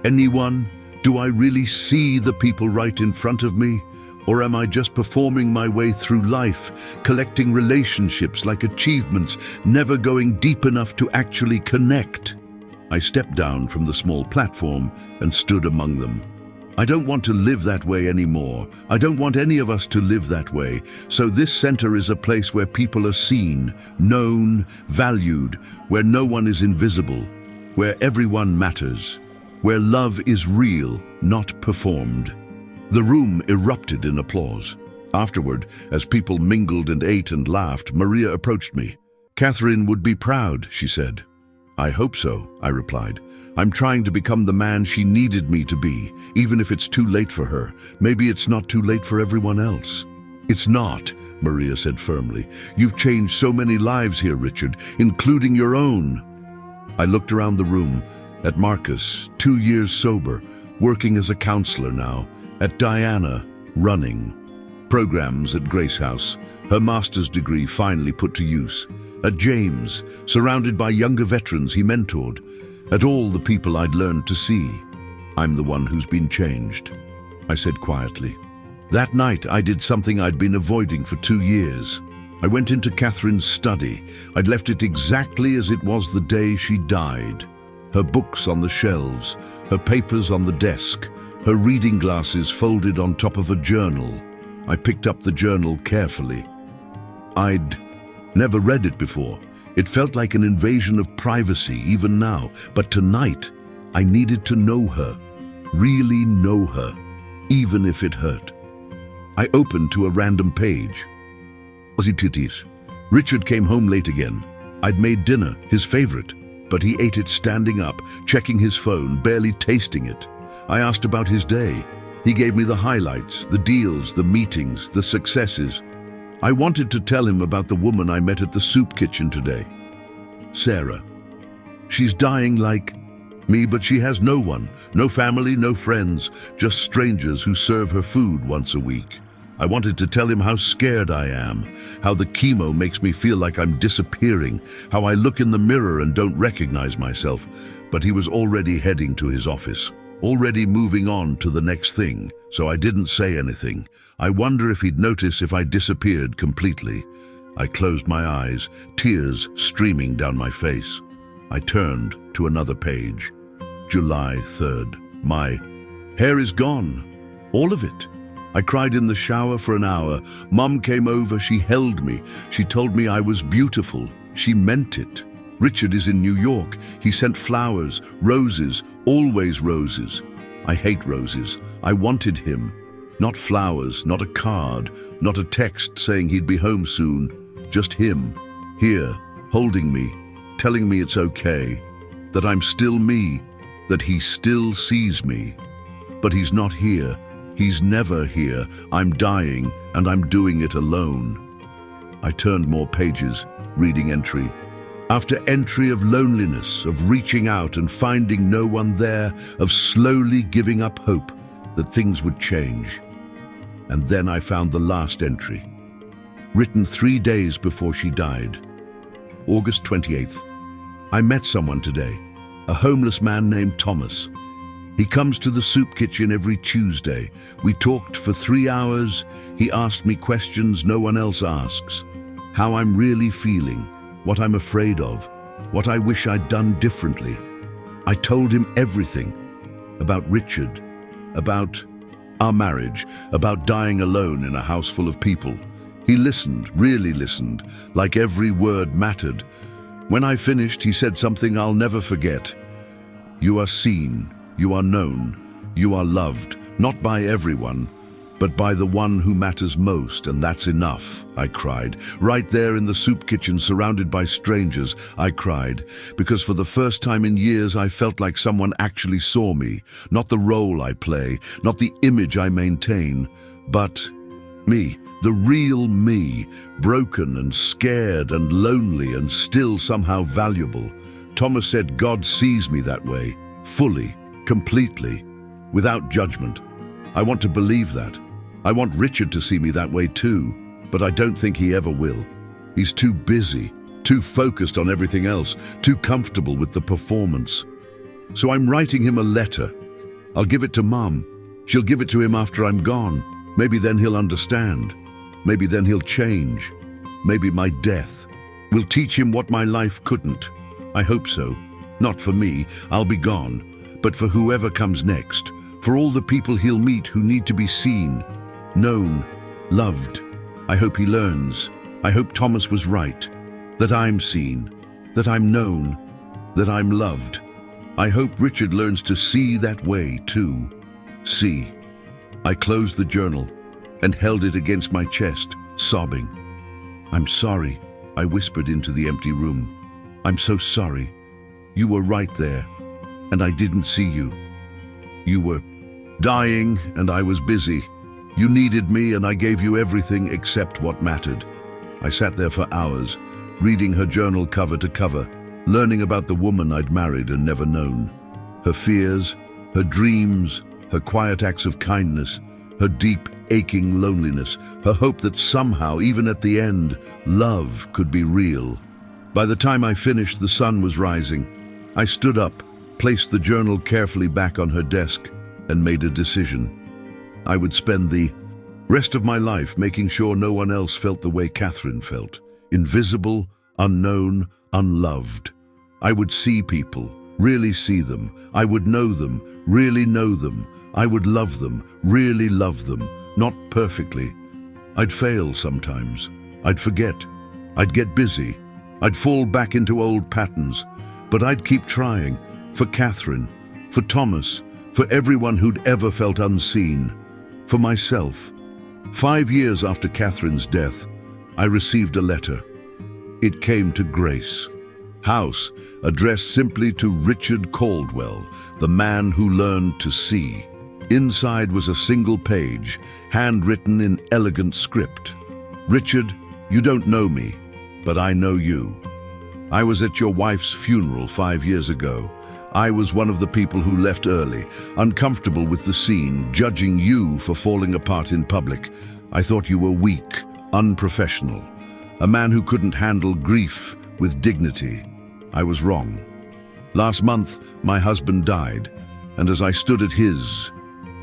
anyone? Do I really see the people right in front of me? Or am I just performing my way through life, collecting relationships like achievements, never going deep enough to actually connect? I stepped down from the small platform and stood among them. I don't want to live that way anymore. I don't want any of us to live that way. So this center is a place where people are seen, known, valued, where no one is invisible, where everyone matters, where love is real, not performed. The room erupted in applause. Afterward, as people mingled and ate and laughed, Maria approached me. "Catherine would be proud," she said. "I hope so," I replied. "I'm trying to become the man she needed me to be, even if it's too late for her. Maybe it's not too late for everyone else." "It's not," Maria said firmly. "You've changed so many lives here, Richard, including your own." I looked around the room at Marcus, 2 years sober, working as a counselor now, At Diana, running. Programs at Grace House, her master's degree finally put to use. At James, surrounded by younger veterans he mentored. At all the people I'd learned to see. I'm the one who's been changed, I said quietly. That night I did something I'd been avoiding for 2 years. I went into Catherine's study. I'd left it exactly as it was the day she died. Her books on the shelves, her papers on the desk, her reading glasses folded on top of a journal. I picked up the journal carefully. I'd never read it before. It felt like an invasion of privacy even now, but tonight I needed to know her, really know her, even if it hurt. I opened to a random page. Richard came home late again. I'd made dinner, his favorite, but he ate it standing up, checking his phone, barely tasting it. I asked about his day. He gave me the highlights, the deals, the meetings, the successes. I wanted to tell him about the woman I met at the soup kitchen today. Sarah. She's dying like me, but she has no one, no family, no friends, just strangers who serve her food once a week. I wanted to tell him how scared I am, how the chemo makes me feel like I'm disappearing, how I look in the mirror and don't recognize myself. But he was already heading to his office, already moving on to the next thing, so I didn't say anything. I wonder if he'd notice if I disappeared completely. I closed my eyes, tears streaming down my face. I turned to another page. July 3rd. My hair is gone, all of it. I cried in the shower for an hour. Mum came over, she held me. She told me I was beautiful. She meant it. Richard is in New York. He sent flowers, roses, always roses. I hate roses. I wanted him. Not flowers, not a card, not a text saying he'd be home soon. Just him, here, holding me, telling me it's okay, that I'm still me, that he still sees me. But he's not here. He's never here. I'm dying, and I'm doing it alone. I turned more pages, reading entry after entry of loneliness, of reaching out and finding no one there, of slowly giving up hope that things would change. And then I found the last entry, written 3 days before she died. August 28th. I met someone today, a homeless man named Thomas. He comes to the soup kitchen every Tuesday. We talked for 3 hours. He asked me questions no one else asks. How I'm really feeling, what I'm afraid of, what I wish I'd done differently. I told him everything about Richard, about our marriage, about dying alone in a house full of people. He listened, really listened, like every word mattered. When I finished, he said something I'll never forget. You are seen. You are known, you are loved, not by everyone, but by the one who matters most, and that's enough, I cried. Right there in the soup kitchen, surrounded by strangers, I cried, because for the first time in years I felt like someone actually saw me, not the role I play, not the image I maintain, but me, the real me, broken and scared and lonely and still somehow valuable. Thomas said God sees me that way, fully. Completely, without judgment. I want to believe that. I want Richard to see me that way too, but I don't think he ever will. He's too busy, too focused on everything else, too comfortable with the performance. So I'm writing him a letter. I'll give it to Mum. She'll give it to him after I'm gone. Maybe then he'll understand. Maybe then he'll change. Maybe my death will teach him what my life couldn't. I hope so. Not for me, I'll be gone. But for whoever comes next, for all the people he'll meet who need to be seen, known, loved. I hope he learns. I hope Thomas was right, that I'm seen, that I'm known, that I'm loved. I hope Richard learns to see that way too. See. I closed the journal and held it against my chest, sobbing. I'm sorry, I whispered into the empty room. I'm so sorry. You were right there. And I didn't see you. You were dying and I was busy. You needed me and I gave you everything except what mattered. I sat there for hours, reading her journal cover to cover, learning about the woman I'd married and never known. Her fears, her dreams, her quiet acts of kindness. her deep, aching loneliness, her hope that somehow, even at the end, love could be real. By the time I finished, the sun was rising. I stood up, placed the journal carefully back on her desk, and made a decision. I would spend the rest of my life making sure no one else felt the way Catherine felt. Invisible, unknown, unloved. I would see people, really see them. I would know them, really know them. I would love them, really love them. Not perfectly. I'd fail sometimes. I'd forget. I'd get busy. I'd fall back into old patterns. But I'd keep trying. For Catherine, for Thomas, for everyone who'd ever felt unseen. For myself. 5 years after Catherine's death, I received a letter. It came to Grace House, addressed simply to Richard Caldwell, the man who learned to see. Inside was a single page, handwritten in elegant script. Richard, you don't know me, but I know you. I was at your wife's funeral 5 years ago. I was one of the people who left early, uncomfortable with the scene, judging you for falling apart in public. I thought you were weak, unprofessional, a man who couldn't handle grief with dignity. I was wrong. Last month, my husband died, and as I stood at his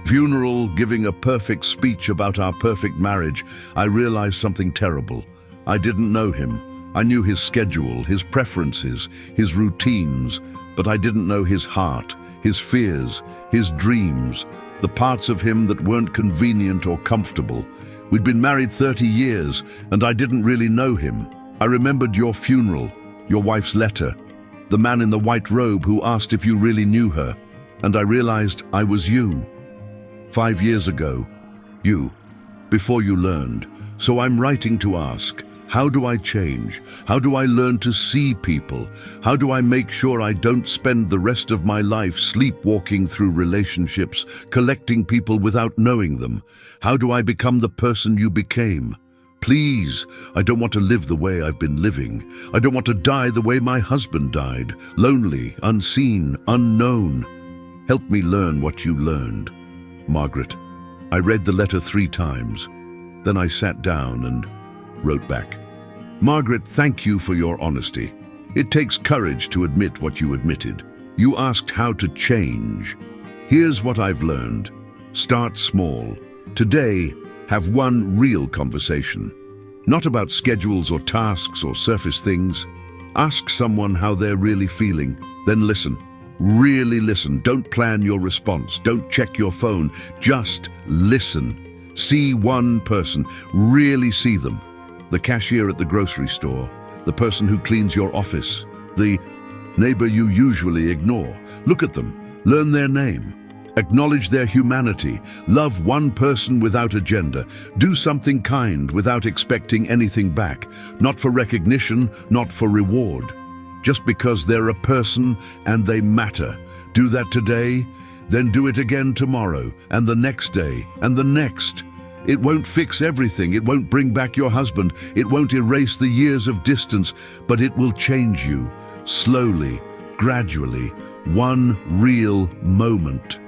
funeral, giving a perfect speech about our perfect marriage, I realized something terrible. I didn't know him. I knew his schedule, his preferences, his routines, but I didn't know his heart, his fears, his dreams, the parts of him that weren't convenient or comfortable. We'd been married 30 years, and I didn't really know him. I remembered your funeral, your wife's letter, the man in the white robe who asked if you really knew her, and I realized I was you. 5 years ago, you, before you learned. So I'm writing to ask, how do I change? How do I learn to see people? How do I make sure I don't spend the rest of my life sleepwalking through relationships, collecting people without knowing them? How do I become the person you became? Please, I don't want to live the way I've been living. I don't want to die the way my husband died, lonely, unseen, unknown. Help me learn what you learned. Margaret. I read the letter 3 times. Then I sat down and wrote back. Margaret, thank you for your honesty. It takes courage to admit what you admitted. You asked how to change. Here's what I've learned. Start small. Today, have one real conversation. Not about schedules or tasks or surface things. Ask someone how they're really feeling, then listen. Really listen. Don't plan your response. Don't check your phone. Just listen. See one person. Really see them. The cashier at the grocery store, the person who cleans your office, the neighbor you usually ignore. Look at them. Learn their name. Acknowledge their humanity. Love one person without agenda. Do something kind without expecting anything back. Not for recognition, not for reward. Just because they're a person and they matter. Do that today, then do it again tomorrow, and the next day, and the next. It won't fix everything. It won't bring back your husband. It won't erase the years of distance, but it will change you, slowly, gradually, one real moment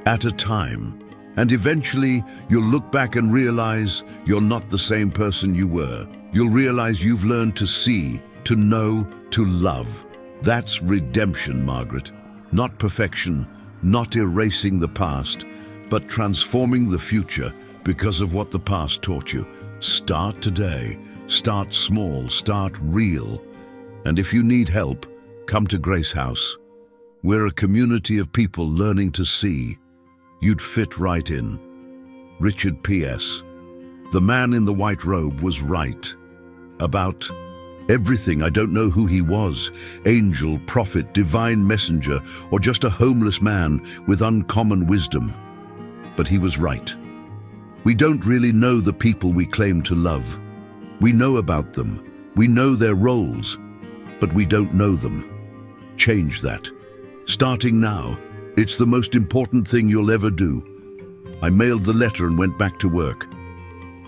at a time. And eventually, you'll look back and realize you're not the same person you were. You'll realize you've learned to see, to know, to love. That's redemption, Margaret. Not perfection, not erasing the past, but transforming the future because of what the past taught you. Start today. Start small. Start real. And if you need help, come to Grace House. We're a community of people learning to see. You'd fit right in. Richard P.S. The man in the white robe was right. About everything. I don't know who he was. Angel, prophet, divine messenger, or just a homeless man with uncommon wisdom. But he was right. We don't really know the people we claim to love. We know about them. We know their roles, but we don't know them. Change that. Starting now, it's the most important thing you'll ever do. I mailed the letter and went back to work.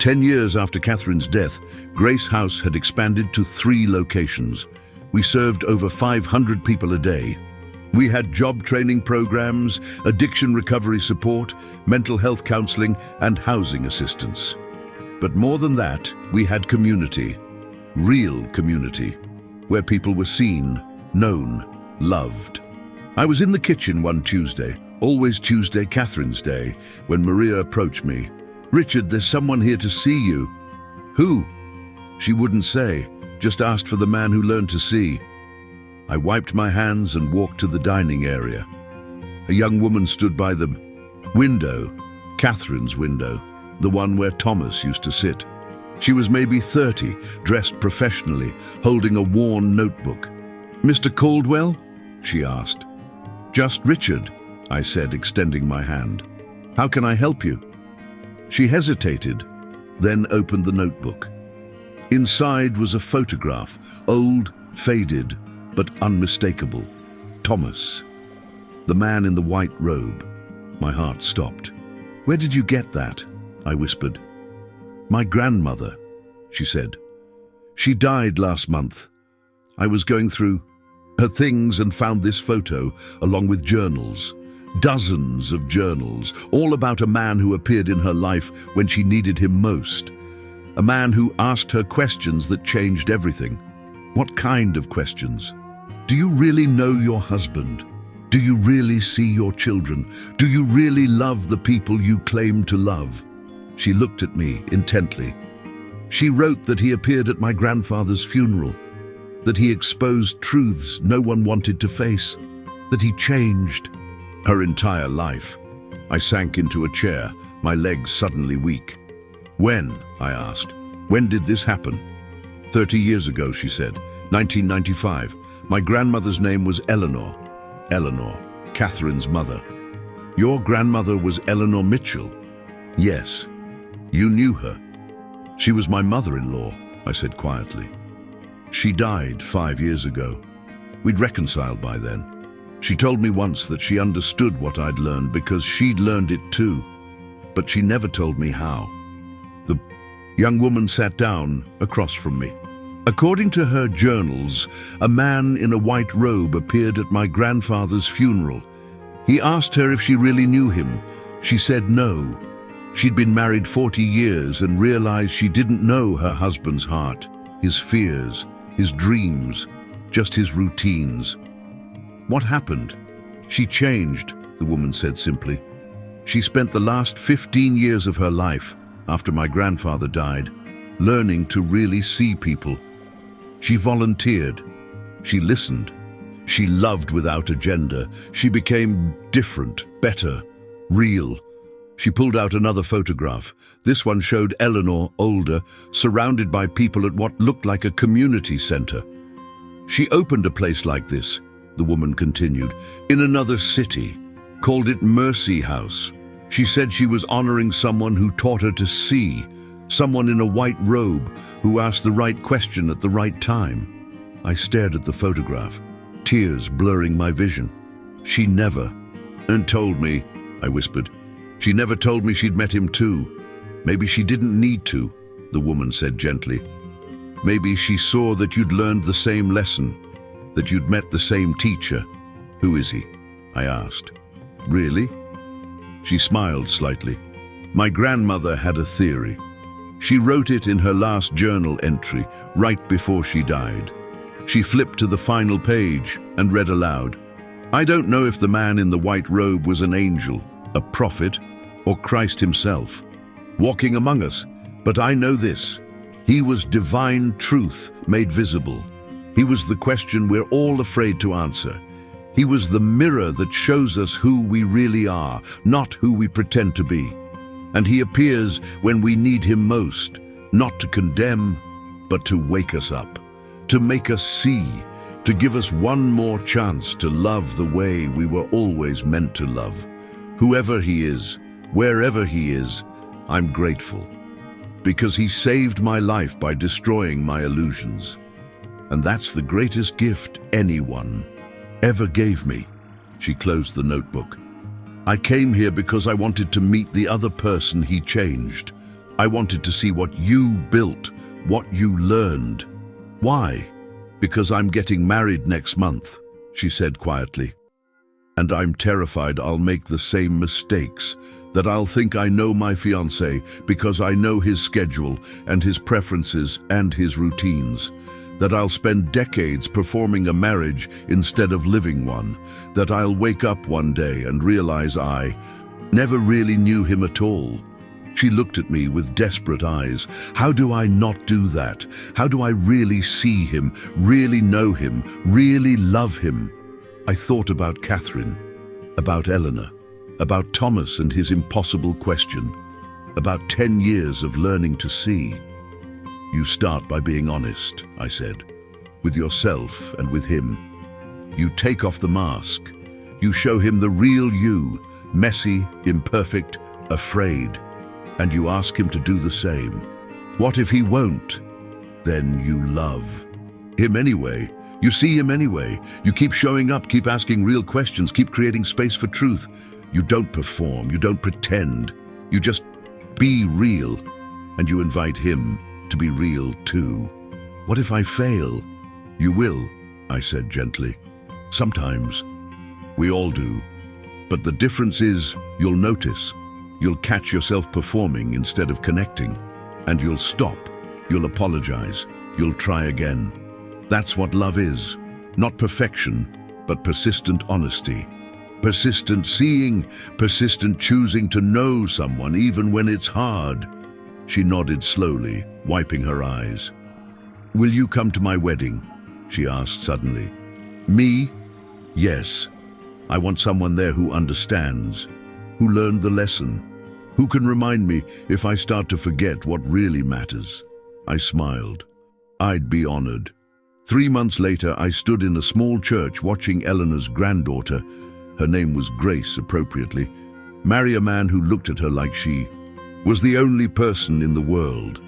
10 years after Catherine's death, Grace House had expanded to 3 locations. We served over 500 people a day. We had job training programs, addiction recovery support, mental health counseling, and housing assistance. But more than that, we had community, real community, where people were seen, known, loved. I was in the kitchen one Tuesday, always Tuesday, Catherine's Day, when Maria approached me. "Richard, there's someone here to see you." "Who?" She wouldn't say, just asked for the man who learned to see. I wiped my hands and walked to the dining area. A young woman stood by the window, Catherine's window, the one where Thomas used to sit. She was maybe 30, dressed professionally, holding a worn notebook. "Mr. Caldwell?" she asked. "Just Richard," I said, extending my hand. "How can I help you?" She hesitated, then opened the notebook. Inside was a photograph, old, faded, but unmistakable. Thomas, the man in the white robe. My heart stopped. "Where did you get that?" I whispered. "My grandmother," she said. "She died last month. I was going through her things and found this photo, along with journals. Dozens of journals, all about a man who appeared in her life when she needed him most. A man who asked her questions that changed everything." "What kind of questions?" "Do you really know your husband? Do you really see your children? Do you really love the people you claim to love?" She looked at me intently. She wrote that he appeared at my grandfather's funeral, that he exposed truths no one wanted to face, that he changed her entire life. I sank into a chair, my legs suddenly weak. "When?" I asked. "When did this happen?" 30 years ago, she said. 1995. My grandmother's name was Eleanor. Eleanor, Catherine's mother. "Your grandmother was Eleanor Mitchell?" "Yes." "You knew her?" "She was my mother-in-law," I said quietly. "She died 5 years ago. We'd reconciled by then. She told me once that she understood what I'd learned because she'd learned it too, but she never told me how." The young woman sat down across from me. "According to her journals, a man in a white robe appeared at my grandfather's funeral. He asked her if she really knew him. She said no. She'd been married 40 years and realized she didn't know her husband's heart, his fears, his dreams, just his routines." "What happened?" "She changed," the woman said simply. "She spent the last 15 years of her life, after my grandfather died, learning to really see people. She volunteered. She listened. She loved without agenda. She became different, better, real." She pulled out another photograph. This one showed Eleanor, older, surrounded by people at what looked like a community center. "She opened a place like this," the woman continued, "in another city, called it Mercy House. She said she was honoring someone who taught her to see, someone in a white robe who asked the right question at the right time." I stared at the photograph, tears blurring my vision. "She never," "and told me," I whispered. "She never told me she'd met him too. Maybe she didn't need to," the woman said gently. "Maybe she saw that you'd learned the same lesson, that you'd met the same teacher." "Who is he?" I asked. "Really?" She smiled slightly. "My grandmother had a theory. She wrote it in her last journal entry, right before she died. She flipped to the final page and read aloud. I don't know if the man in the white robe was an angel, a prophet, or Christ himself, walking among us, but I know this. He was divine truth made visible. He was the question we're all afraid to answer. He was the mirror that shows us who we really are, not who we pretend to be. And he appears when we need him most, not to condemn, but to wake us up, to make us see, to give us one more chance to love the way we were always meant to love. Whoever he is, wherever he is, I'm grateful, because he saved my life by destroying my illusions. And that's the greatest gift anyone ever gave me." She closed the notebook. "I came here because I wanted to meet the other person he changed. I wanted to see what you built, what you learned." "Why?" "Because I'm getting married next month," she said quietly. And I'm terrified I'll make the same mistakes, that I'll think I know my fiancé because I know his schedule and his preferences and his routines, that I'll spend decades performing a marriage instead of living one, that I'll wake up one day and realize I never really knew him at all. She looked at me with desperate eyes. How do I not do that? How do I really see him, really know him, really love him? I thought about Catherine, about Eleanor, about Thomas and his impossible question, about 10 years of learning to see. You start by being honest, I said, with yourself and with him. You take off the mask. You show him the real you, messy, imperfect, afraid, and you ask him to do the same. What if he won't? Then you love him anyway. You see him anyway. You keep showing up, keep asking real questions, keep creating space for truth. You don't perform, you don't pretend. You just be real, and you invite him to be real too. What if I fail? You will, I said gently. Sometimes. We all do. But the difference is, you'll notice. You'll catch yourself performing instead of connecting. And you'll stop. You'll apologize. You'll try again. That's what love is. Not perfection, but persistent honesty. Persistent seeing, persistent choosing to know someone even when it's hard. She nodded slowly, wiping her eyes. Will you come to my wedding? She asked suddenly. Me? Yes. I want someone there who understands, who learned the lesson, who can remind me if I start to forget what really matters. I smiled. I'd be honored. 3 months later, I stood in a small church watching Eleanor's granddaughter, her name was Grace appropriately, marry a man who looked at her like she was the only person in the world.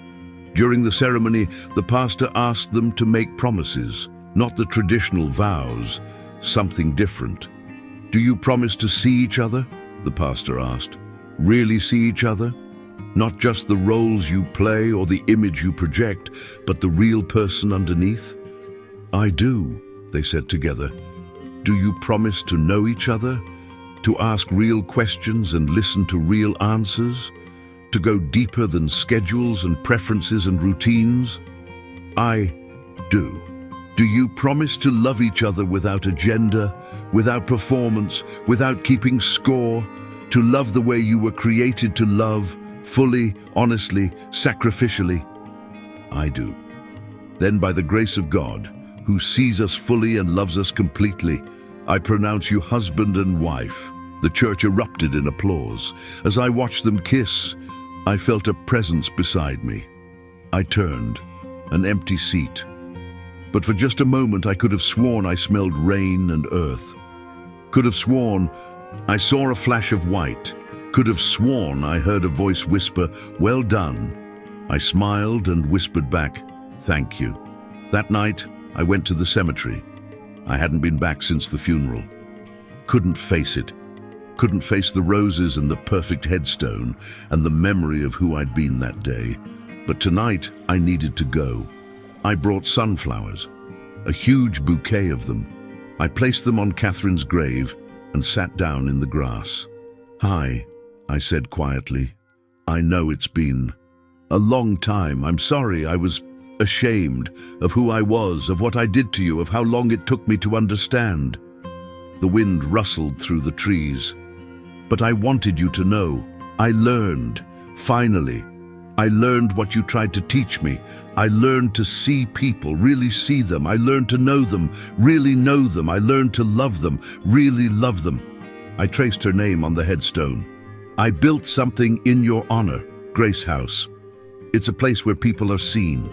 During the ceremony, the pastor asked them to make promises, not the traditional vows, something different. Do you promise to see each other? The pastor asked. Really see each other? Not just the roles you play or the image you project, but the real person underneath? I do, they said together. Do you promise to know each other? To ask real questions and listen to real answers? To go deeper than schedules and preferences and routines? I do. Do you promise to love each other without agenda, without performance, without keeping score? To love the way you were created to love, fully, honestly, sacrificially? I do. Then by the grace of God, who sees us fully and loves us completely, I pronounce you husband and wife. The church erupted in applause. As I watched them kiss, I felt a presence beside me. I turned, an empty seat. But for just a moment I could have sworn I smelled rain and earth. Could have sworn I saw a flash of white. Could have sworn I heard a voice whisper, "Well done." I smiled and whispered back, "Thank you." That night, I went to the cemetery. I hadn't been back since the funeral. Couldn't face it. Couldn't face the roses and the perfect headstone and the memory of who I'd been that day. But tonight, I needed to go. I brought sunflowers, a huge bouquet of them. I placed them on Catherine's grave and sat down in the grass. "Hi," I said quietly. "I know it's been a long time. I'm sorry. I was ashamed of who I was, of what I did to you, of how long it took me to understand." The wind rustled through the trees. "But I wanted you to know. I learned, finally. I learned what you tried to teach me. I learned to see people, really see them. I learned to know them, really know them. I learned to love them, really love them." I traced her name on the headstone. "I built something in your honor, Grace House. It's a place where people are seen,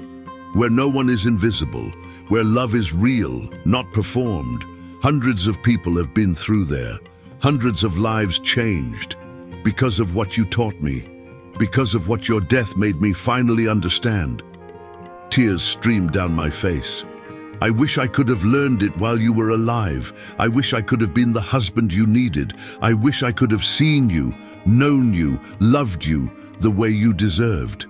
where no one is invisible, where love is real, not performed. Hundreds of people have been through there. Hundreds of lives changed because of what you taught me, because of what your death made me finally understand." Tears streamed down my face. "I wish I could have learned it while you were alive. I wish I could have been the husband you needed. I wish I could have seen you, known you, loved you the way you deserved."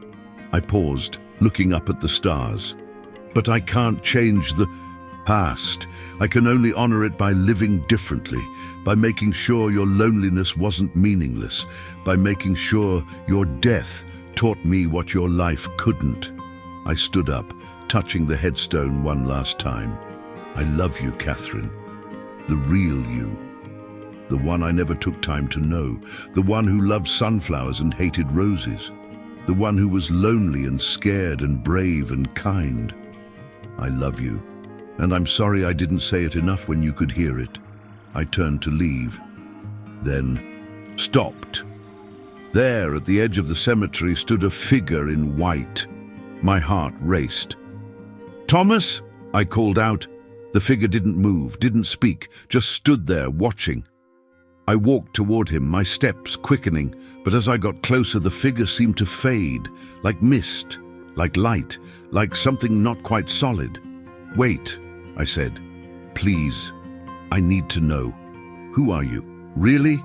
I paused, looking up at the stars. "But I can't change the..." Past. I can only honor it by living differently, by making sure your loneliness wasn't meaningless, by making sure your death taught me what your life couldn't. I stood up, touching the headstone one last time. I love you, Catherine. The real you. The one I never took time to know. The one who loved sunflowers and hated roses. The one who was lonely and scared and brave and kind. I love you. And I'm sorry I didn't say it enough when you could hear it. I turned to leave. Then stopped. There, at the edge of the cemetery, stood a figure in white. My heart raced. "Thomas!" I called out. The figure didn't move, didn't speak, just stood there, watching. I walked toward him, my steps quickening, but as I got closer, the figure seemed to fade, like mist, like light, like something not quite solid. "Wait," I said. "Please, I need to know. Who are you? Really?"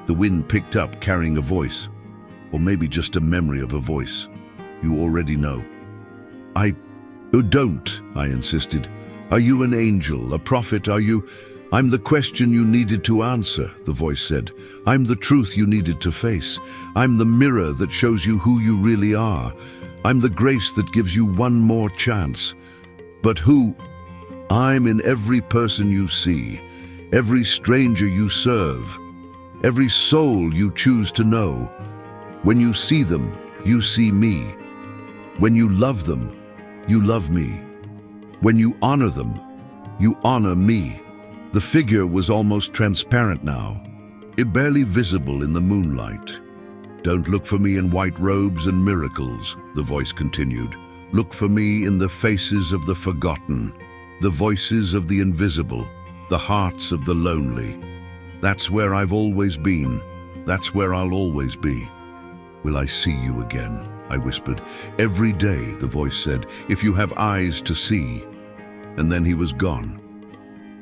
The wind picked up, carrying a voice. Or maybe just a memory of a voice. "You already know." "Oh, don't," I insisted. "Are you an angel, a prophet? Are you—" "I'm the question you needed to answer," the voice said. "I'm the truth you needed to face. I'm the mirror that shows you who you really are. I'm the grace that gives you one more chance. But who? I'm in every person you see, every stranger you serve, every soul you choose to know. When you see them, you see me. When you love them, you love me. When you honor them, you honor me." The figure was almost transparent now, barely visible in the moonlight. "Don't look for me in white robes and miracles," the voice continued. "Look for me in the faces of the forgotten, the voices of the invisible, the hearts of the lonely. That's where I've always been. That's where I'll always be." "Will I see you again?" I whispered. "Every day," the voice said, "if you have eyes to see." And then he was gone.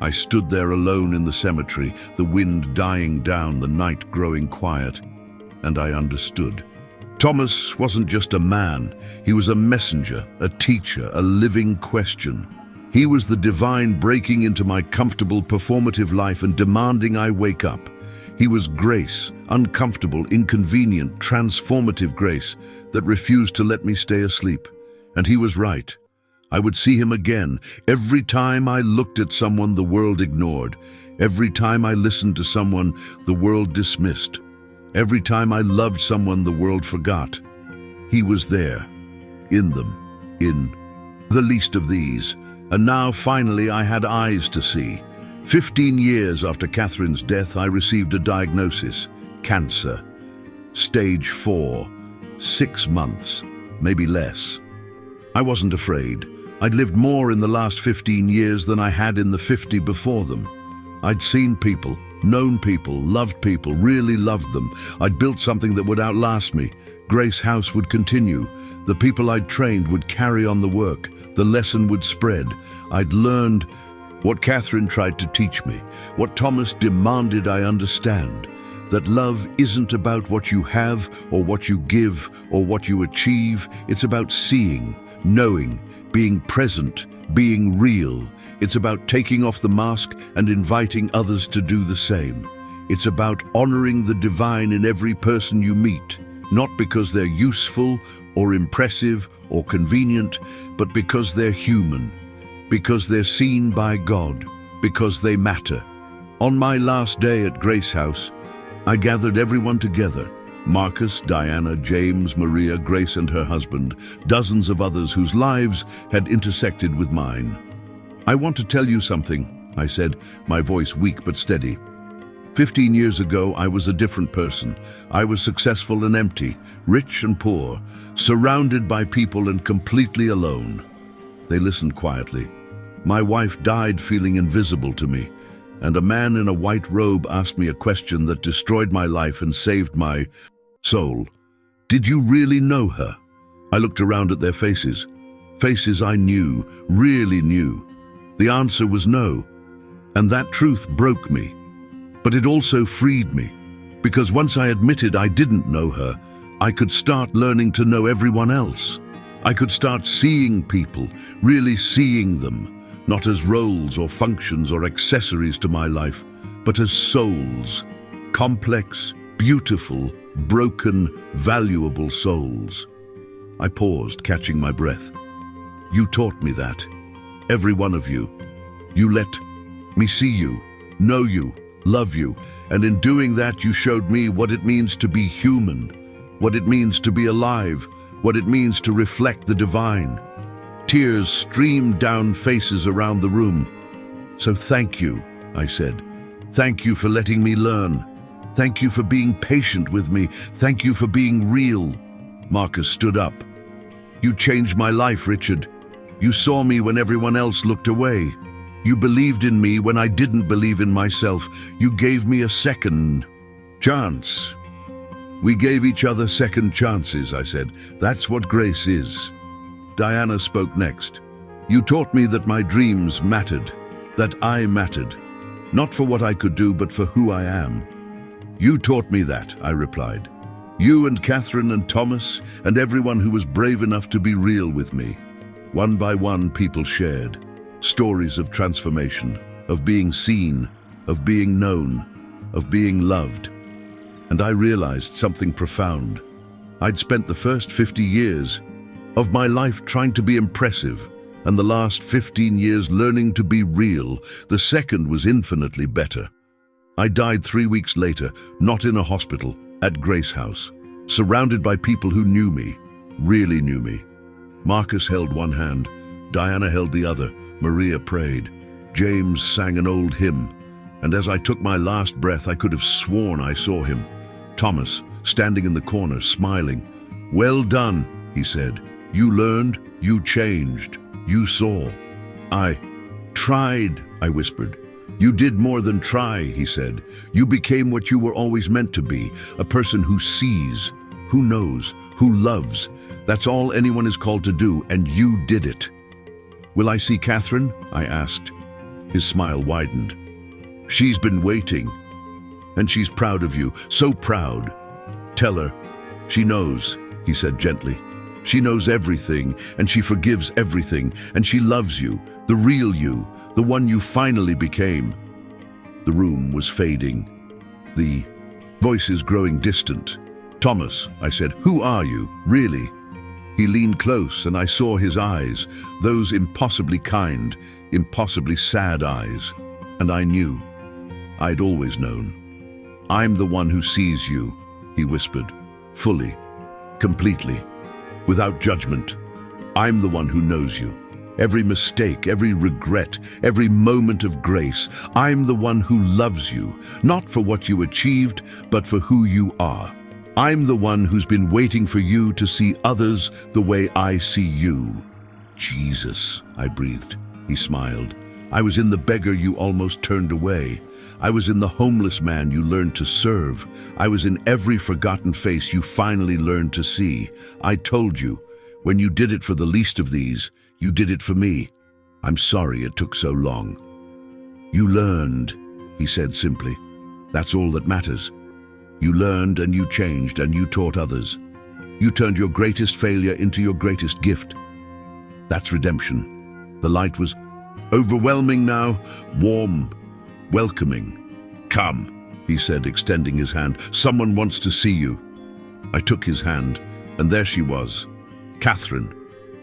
I stood there alone in the cemetery, the wind dying down, the night growing quiet, and I understood. Thomas wasn't just a man. He was a messenger, a teacher, a living question. He was the divine breaking into my comfortable, performative life and demanding I wake up. He was grace, uncomfortable, inconvenient, transformative grace that refused to let me stay asleep. And he was right. I would see him again. Every time I looked at someone the world ignored. Every time I listened to someone the world dismissed. Every time I loved someone the world forgot. He was there, in them, in the least of these. And now finally I had eyes to see. 15 years after Catherine's death, I received a diagnosis: cancer. Stage 4, 6 months, maybe less. I wasn't afraid. I'd lived more in the last 15 years than I had in the 50 before them. I'd seen people, known people, loved people, really loved them. I'd built something that would outlast me. Grace House would continue. The people I'd trained would carry on the work. The lesson would spread. I'd learned what Catherine tried to teach me, what Thomas demanded I understand, that love isn't about what you have or what you give or what you achieve. It's about seeing, knowing, being present, being real. It's about taking off the mask and inviting others to do the same. It's about honoring the divine in every person you meet, not because they're useful or impressive or convenient, but because they're human, because they're seen by God, because they matter. On my last day at Grace House, I gathered everyone together. Marcus, Diana, James, Maria, Grace and her husband, dozens of others whose lives had intersected with mine. "I want to tell you something," I said, my voice weak but steady. 15 years ago, I was a different person. I was successful and empty, rich and poor, surrounded by people and completely alone. They listened quietly. My wife died feeling invisible to me, and a man in a white robe asked me a question that destroyed my life and saved my soul. "Did you really know her?" I looked around at their faces. Faces I knew, really knew. The answer was no, and that truth broke me. But it also freed me, because once I admitted I didn't know her, I could start learning to know everyone else. I could start seeing people, really seeing them, not as roles or functions or accessories to my life, but as souls, complex, beautiful, broken, valuable souls. I paused, catching my breath. You taught me that. Every one of you. You let me see you, know you, love you, and in doing that you showed me what it means to be human, what it means to be alive, what it means to reflect the divine. Tears streamed down faces around the room. So thank you, I said. Thank you for letting me learn. Thank you for being patient with me. Thank you for being real. Marcus stood up. You changed my life, Richard. You saw me when everyone else looked away. You believed in me when I didn't believe in myself. You gave me a second chance. We gave each other second chances, I said. That's what grace is. Diana spoke next. You taught me that my dreams mattered, that I mattered, not for what I could do, but for who I am. You taught me that, I replied. You and Catherine and Thomas and everyone who was brave enough to be real with me. One by one, people shared stories of transformation, of being seen, of being known, of being loved. And I realized something profound. I'd spent the first 50 years of my life trying to be impressive, and the last 15 years learning to be real. The second was infinitely better. I died 3 weeks later, not in a hospital, at Grace House, surrounded by people who knew me, really knew me. Marcus held one hand, Diana held the other, Maria prayed, James sang an old hymn, and as I took my last breath, I could have sworn I saw him. Thomas, standing in the corner, smiling. Well done, he said. You learned, you changed, you saw. I tried, I whispered. You did more than try, he said. You became what you were always meant to be, a person who sees, who knows, who loves. That's all anyone is called to do, and you did it. Will I see Catherine? I asked. His smile widened. She's been waiting, and she's proud of you, so proud. Tell her. She knows, he said gently. She knows everything, and she forgives everything, and she loves you, the real you, the one you finally became. The room was fading. The voices growing distant. Thomas, I said, who are you, really? He leaned close, and I saw his eyes, those impossibly kind, impossibly sad eyes. And I knew. I'd always known. I'm the one who sees you, he whispered, fully, completely, without judgment. I'm the one who knows you. Every mistake, every regret, every moment of grace. I'm the one who loves you, not for what you achieved, but for who you are. I'm the one who's been waiting for you to see others the way I see you. Jesus, I breathed. He smiled. I was in the beggar you almost turned away. I was in the homeless man you learned to serve. I was in every forgotten face you finally learned to see. I told you, when you did it for the least of these, you did it for me. I'm sorry it took so long. You learned, he said simply. That's all that matters. You learned and you changed and you taught others. You turned your greatest failure into your greatest gift. That's redemption. The light was overwhelming now, warm, welcoming. Come, he said, extending his hand. Someone wants to see you. I took his hand, and there she was, Catherine,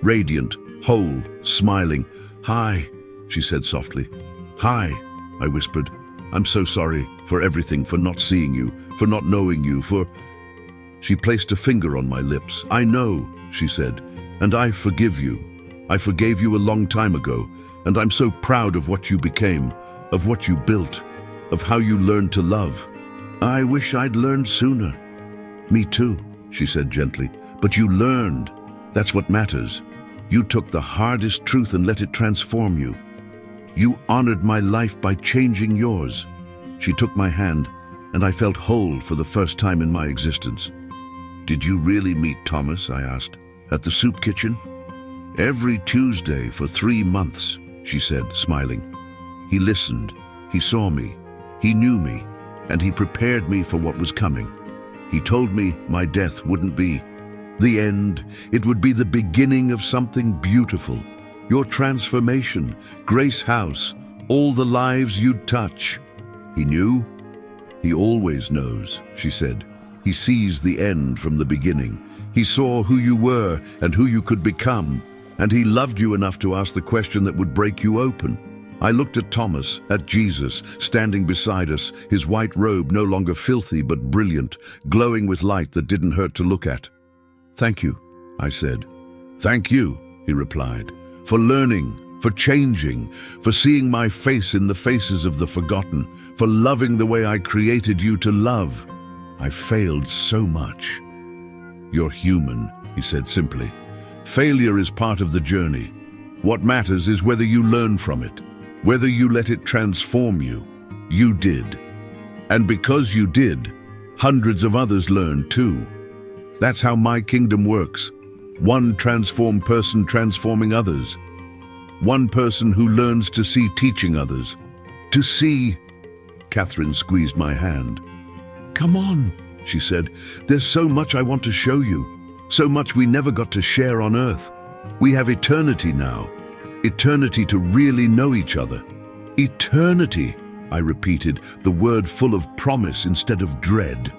radiant, whole, smiling. Hi, she said softly. Hi, I whispered. I'm so sorry for everything, for not seeing you, for not knowing you, for... She placed a finger on my lips. I know, she said, and I forgive you. I forgave you a long time ago, and I'm so proud of what you became, of what you built, of how you learned to love. I wish I'd learned sooner. Me too, she said gently, but you learned. That's what matters. You took the hardest truth and let it transform you. You honored my life by changing yours. She took my hand, and I felt whole for the first time in my existence. Did you really meet Thomas? I asked. At the soup kitchen? Every Tuesday for 3 months, she said, smiling. He listened, he saw me, he knew me, and he prepared me for what was coming. He told me my death wouldn't be the end. It would be the beginning of something beautiful, your transformation, Grace House, all the lives you'd touch." He knew? "He always knows," she said. "He sees the end from the beginning. He saw who you were and who you could become, and he loved you enough to ask the question that would break you open." I looked at Thomas, at Jesus, standing beside us, his white robe no longer filthy but brilliant, glowing with light that didn't hurt to look at. "Thank you," I said. "Thank you," he replied, "for learning, for changing, for seeing my face in the faces of the forgotten, for loving the way I created you to love. I failed so much." "You're human," he said simply. "Failure is part of the journey. What matters is whether you learn from it, whether you let it transform you. You did. And because you did, hundreds of others learned too. That's how my kingdom works. One transformed person transforming others. One person who learns to see teaching others. To see." Catherine squeezed my hand. "Come on," she said. "There's so much I want to show you. So much we never got to share on earth. We have eternity now. Eternity to really know each other." "Eternity," I repeated, the word full of promise instead of dread.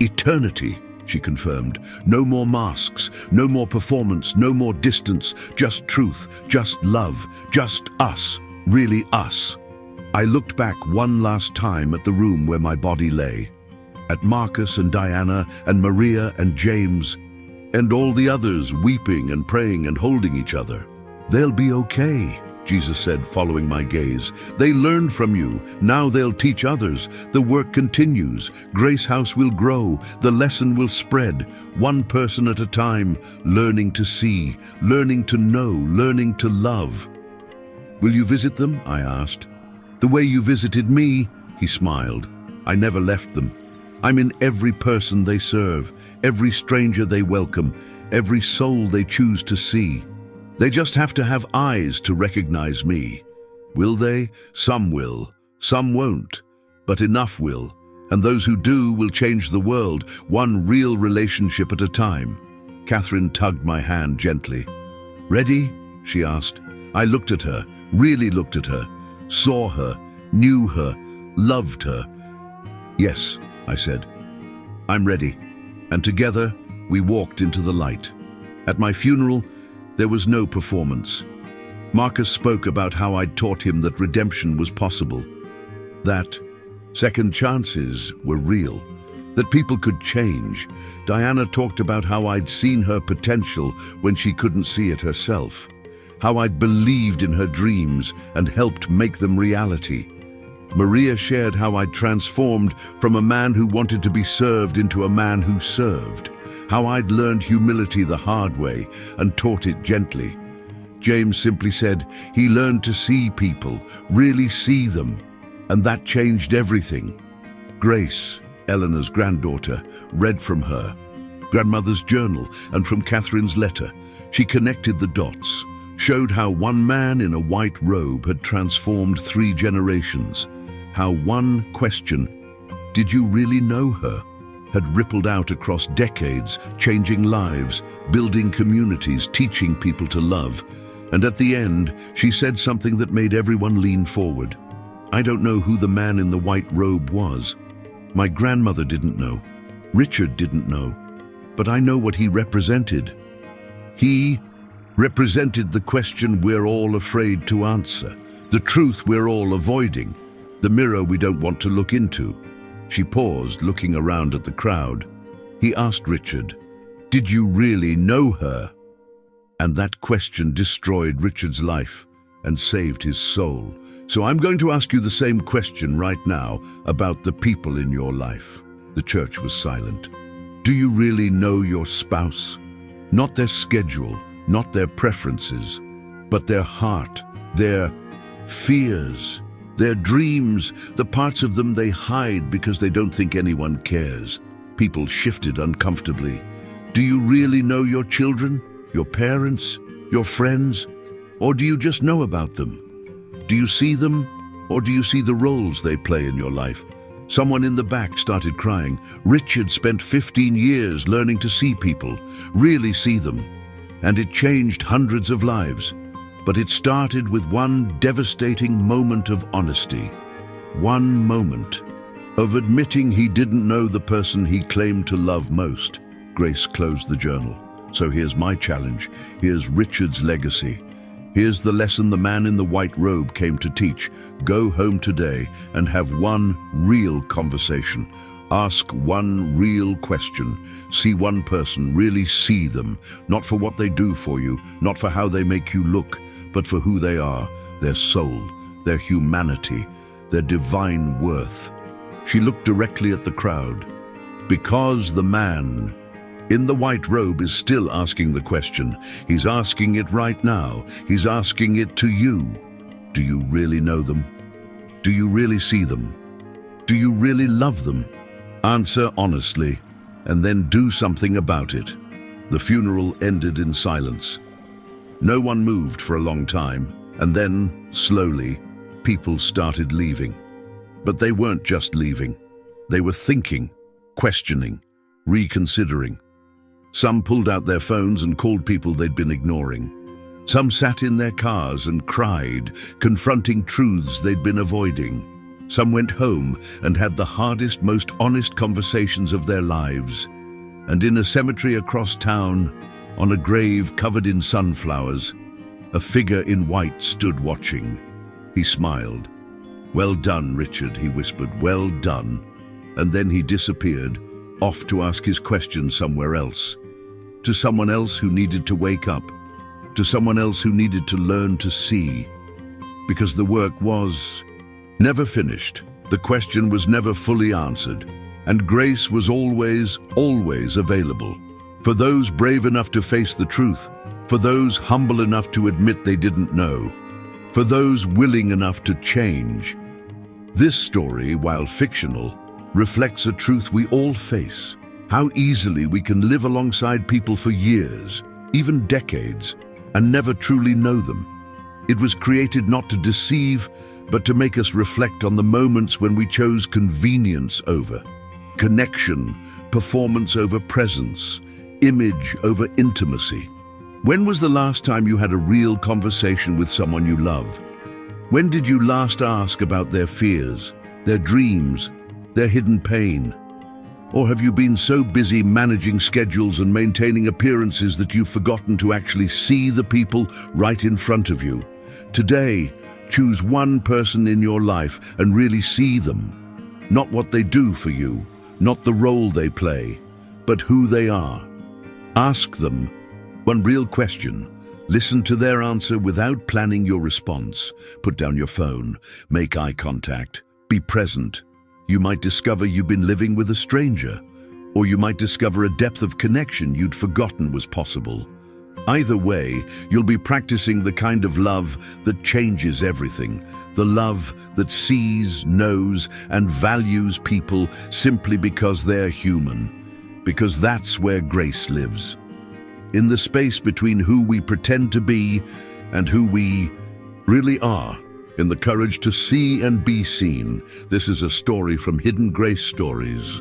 "Eternity," she confirmed. "No more masks, no more performance, no more distance, just truth, just love, just us, really us." I looked back one last time at the room where my body lay, at Marcus and Diana and Maria and James, and all the others weeping and praying and holding each other. "They'll be okay," Jesus said, following my gaze. "They learned from you. Now they'll teach others. The work continues. Grace House will grow. The lesson will spread, one person at a time, learning to see, learning to know, learning to love." "Will you visit them?" I asked. "The way you visited me," he smiled. "I never left them. I'm in every person they serve, every stranger they welcome, every soul they choose to see. They just have to have eyes to recognize me. Will they? Some will, some won't, but enough will, and those who do will change the world, one real relationship at a time." Catherine tugged my hand gently. "Ready?" she asked. I looked at her, really looked at her, saw her, knew her, loved her. "Yes," I said. "I'm ready." And together we walked into the light. At my funeral, there was no performance. Marcus spoke about how I'd taught him that redemption was possible, that second chances were real, that people could change. Diana talked about how I'd seen her potential when she couldn't see it herself, how I'd believed in her dreams and helped make them reality. Maria shared how I'd transformed from a man who wanted to be served into a man who served, how I'd learned humility the hard way and taught it gently. James simply said he learned to see people, really see them, and that changed everything. Grace, Eleanor's granddaughter, read from her grandmother's journal and from Catherine's letter. She connected the dots, showed how one man in a white robe had transformed 3 generations, how one question, "Did you really know her?" had rippled out across decades, changing lives, building communities, teaching people to love. And at the end, she said something that made everyone lean forward. "I don't know who the man in the white robe was. My grandmother didn't know. Richard didn't know. But I know what he represented. He represented the question we're all afraid to answer, the truth we're all avoiding, the mirror we don't want to look into." She paused, looking around at the crowd. He asked Richard, "Did you really know her?" And that question destroyed Richard's life and saved his soul. So I'm going to ask you the same question right now about the people in your life. The church was silent. Do you really know your spouse? Not their schedule, not their preferences, but their heart, their fears, their dreams, the parts of them they hide because they don't think anyone cares. People shifted uncomfortably. Do you really know your children, your parents, your friends? Or do you just know about them? Do you see them, or do you see the roles they play in your life? Someone in the back started crying. Richard spent 15 years learning to see people, really see them, and it changed hundreds of lives. But it started with one devastating moment of honesty. One moment of admitting he didn't know the person he claimed to love most. Grace closed the journal. So here's my challenge. Here's Richard's legacy. Here's the lesson the man in the white robe came to teach. Go home today and have one real conversation. Ask one real question. See one person, really see them. Not for what they do for you, not for how they make you look, but for who they are, their soul, their humanity, their divine worth. She looked directly at the crowd. Because the man in the white robe is still asking the question. He's asking it right now. He's asking it to you. Do you really know them? Do you really see them? Do you really love them? Answer honestly, and then do something about it. The funeral ended in silence. No one moved for a long time, and then, slowly, people started leaving. But they weren't just leaving. They were thinking, questioning, reconsidering. Some pulled out their phones and called people they'd been ignoring. Some sat in their cars and cried, confronting truths they'd been avoiding. Some went home and had the hardest, most honest conversations of their lives. And in a cemetery across town, on a grave covered in sunflowers, a figure in white stood watching. He smiled. "Well done, Richard," he whispered, "well done." And then he disappeared, off to ask his question somewhere else. To someone else who needed to wake up, to someone else who needed to learn to see. Because the work was never finished, the question was never fully answered, and grace was always, always available. For those brave enough to face the truth, for those humble enough to admit they didn't know, for those willing enough to change. This story, while fictional, reflects a truth we all face. How easily we can live alongside people for years, even decades, and never truly know them. It was created not to deceive, but to make us reflect on the moments when we chose convenience over connection, performance over presence, image over intimacy. When was the last time you had a real conversation with someone you love? When did you last ask about their fears, their dreams, their hidden pain? Or have you been so busy managing schedules and maintaining appearances that you've forgotten to actually see the people right in front of you? Today, choose one person in your life and really see them. Not what they do for you, not the role they play, but who they are. Ask them one real question. Listen to their answer without planning your response. Put down your phone, make eye contact, be present. You might discover you've been living with a stranger, or you might discover a depth of connection you'd forgotten was possible. Either way, you'll be practicing the kind of love that changes everything, the love that sees, knows, and values people simply because they're human, because that's where grace lives. In the space between who we pretend to be and who we really are. In the courage to see and be seen. This is a story from Hidden Grace Stories.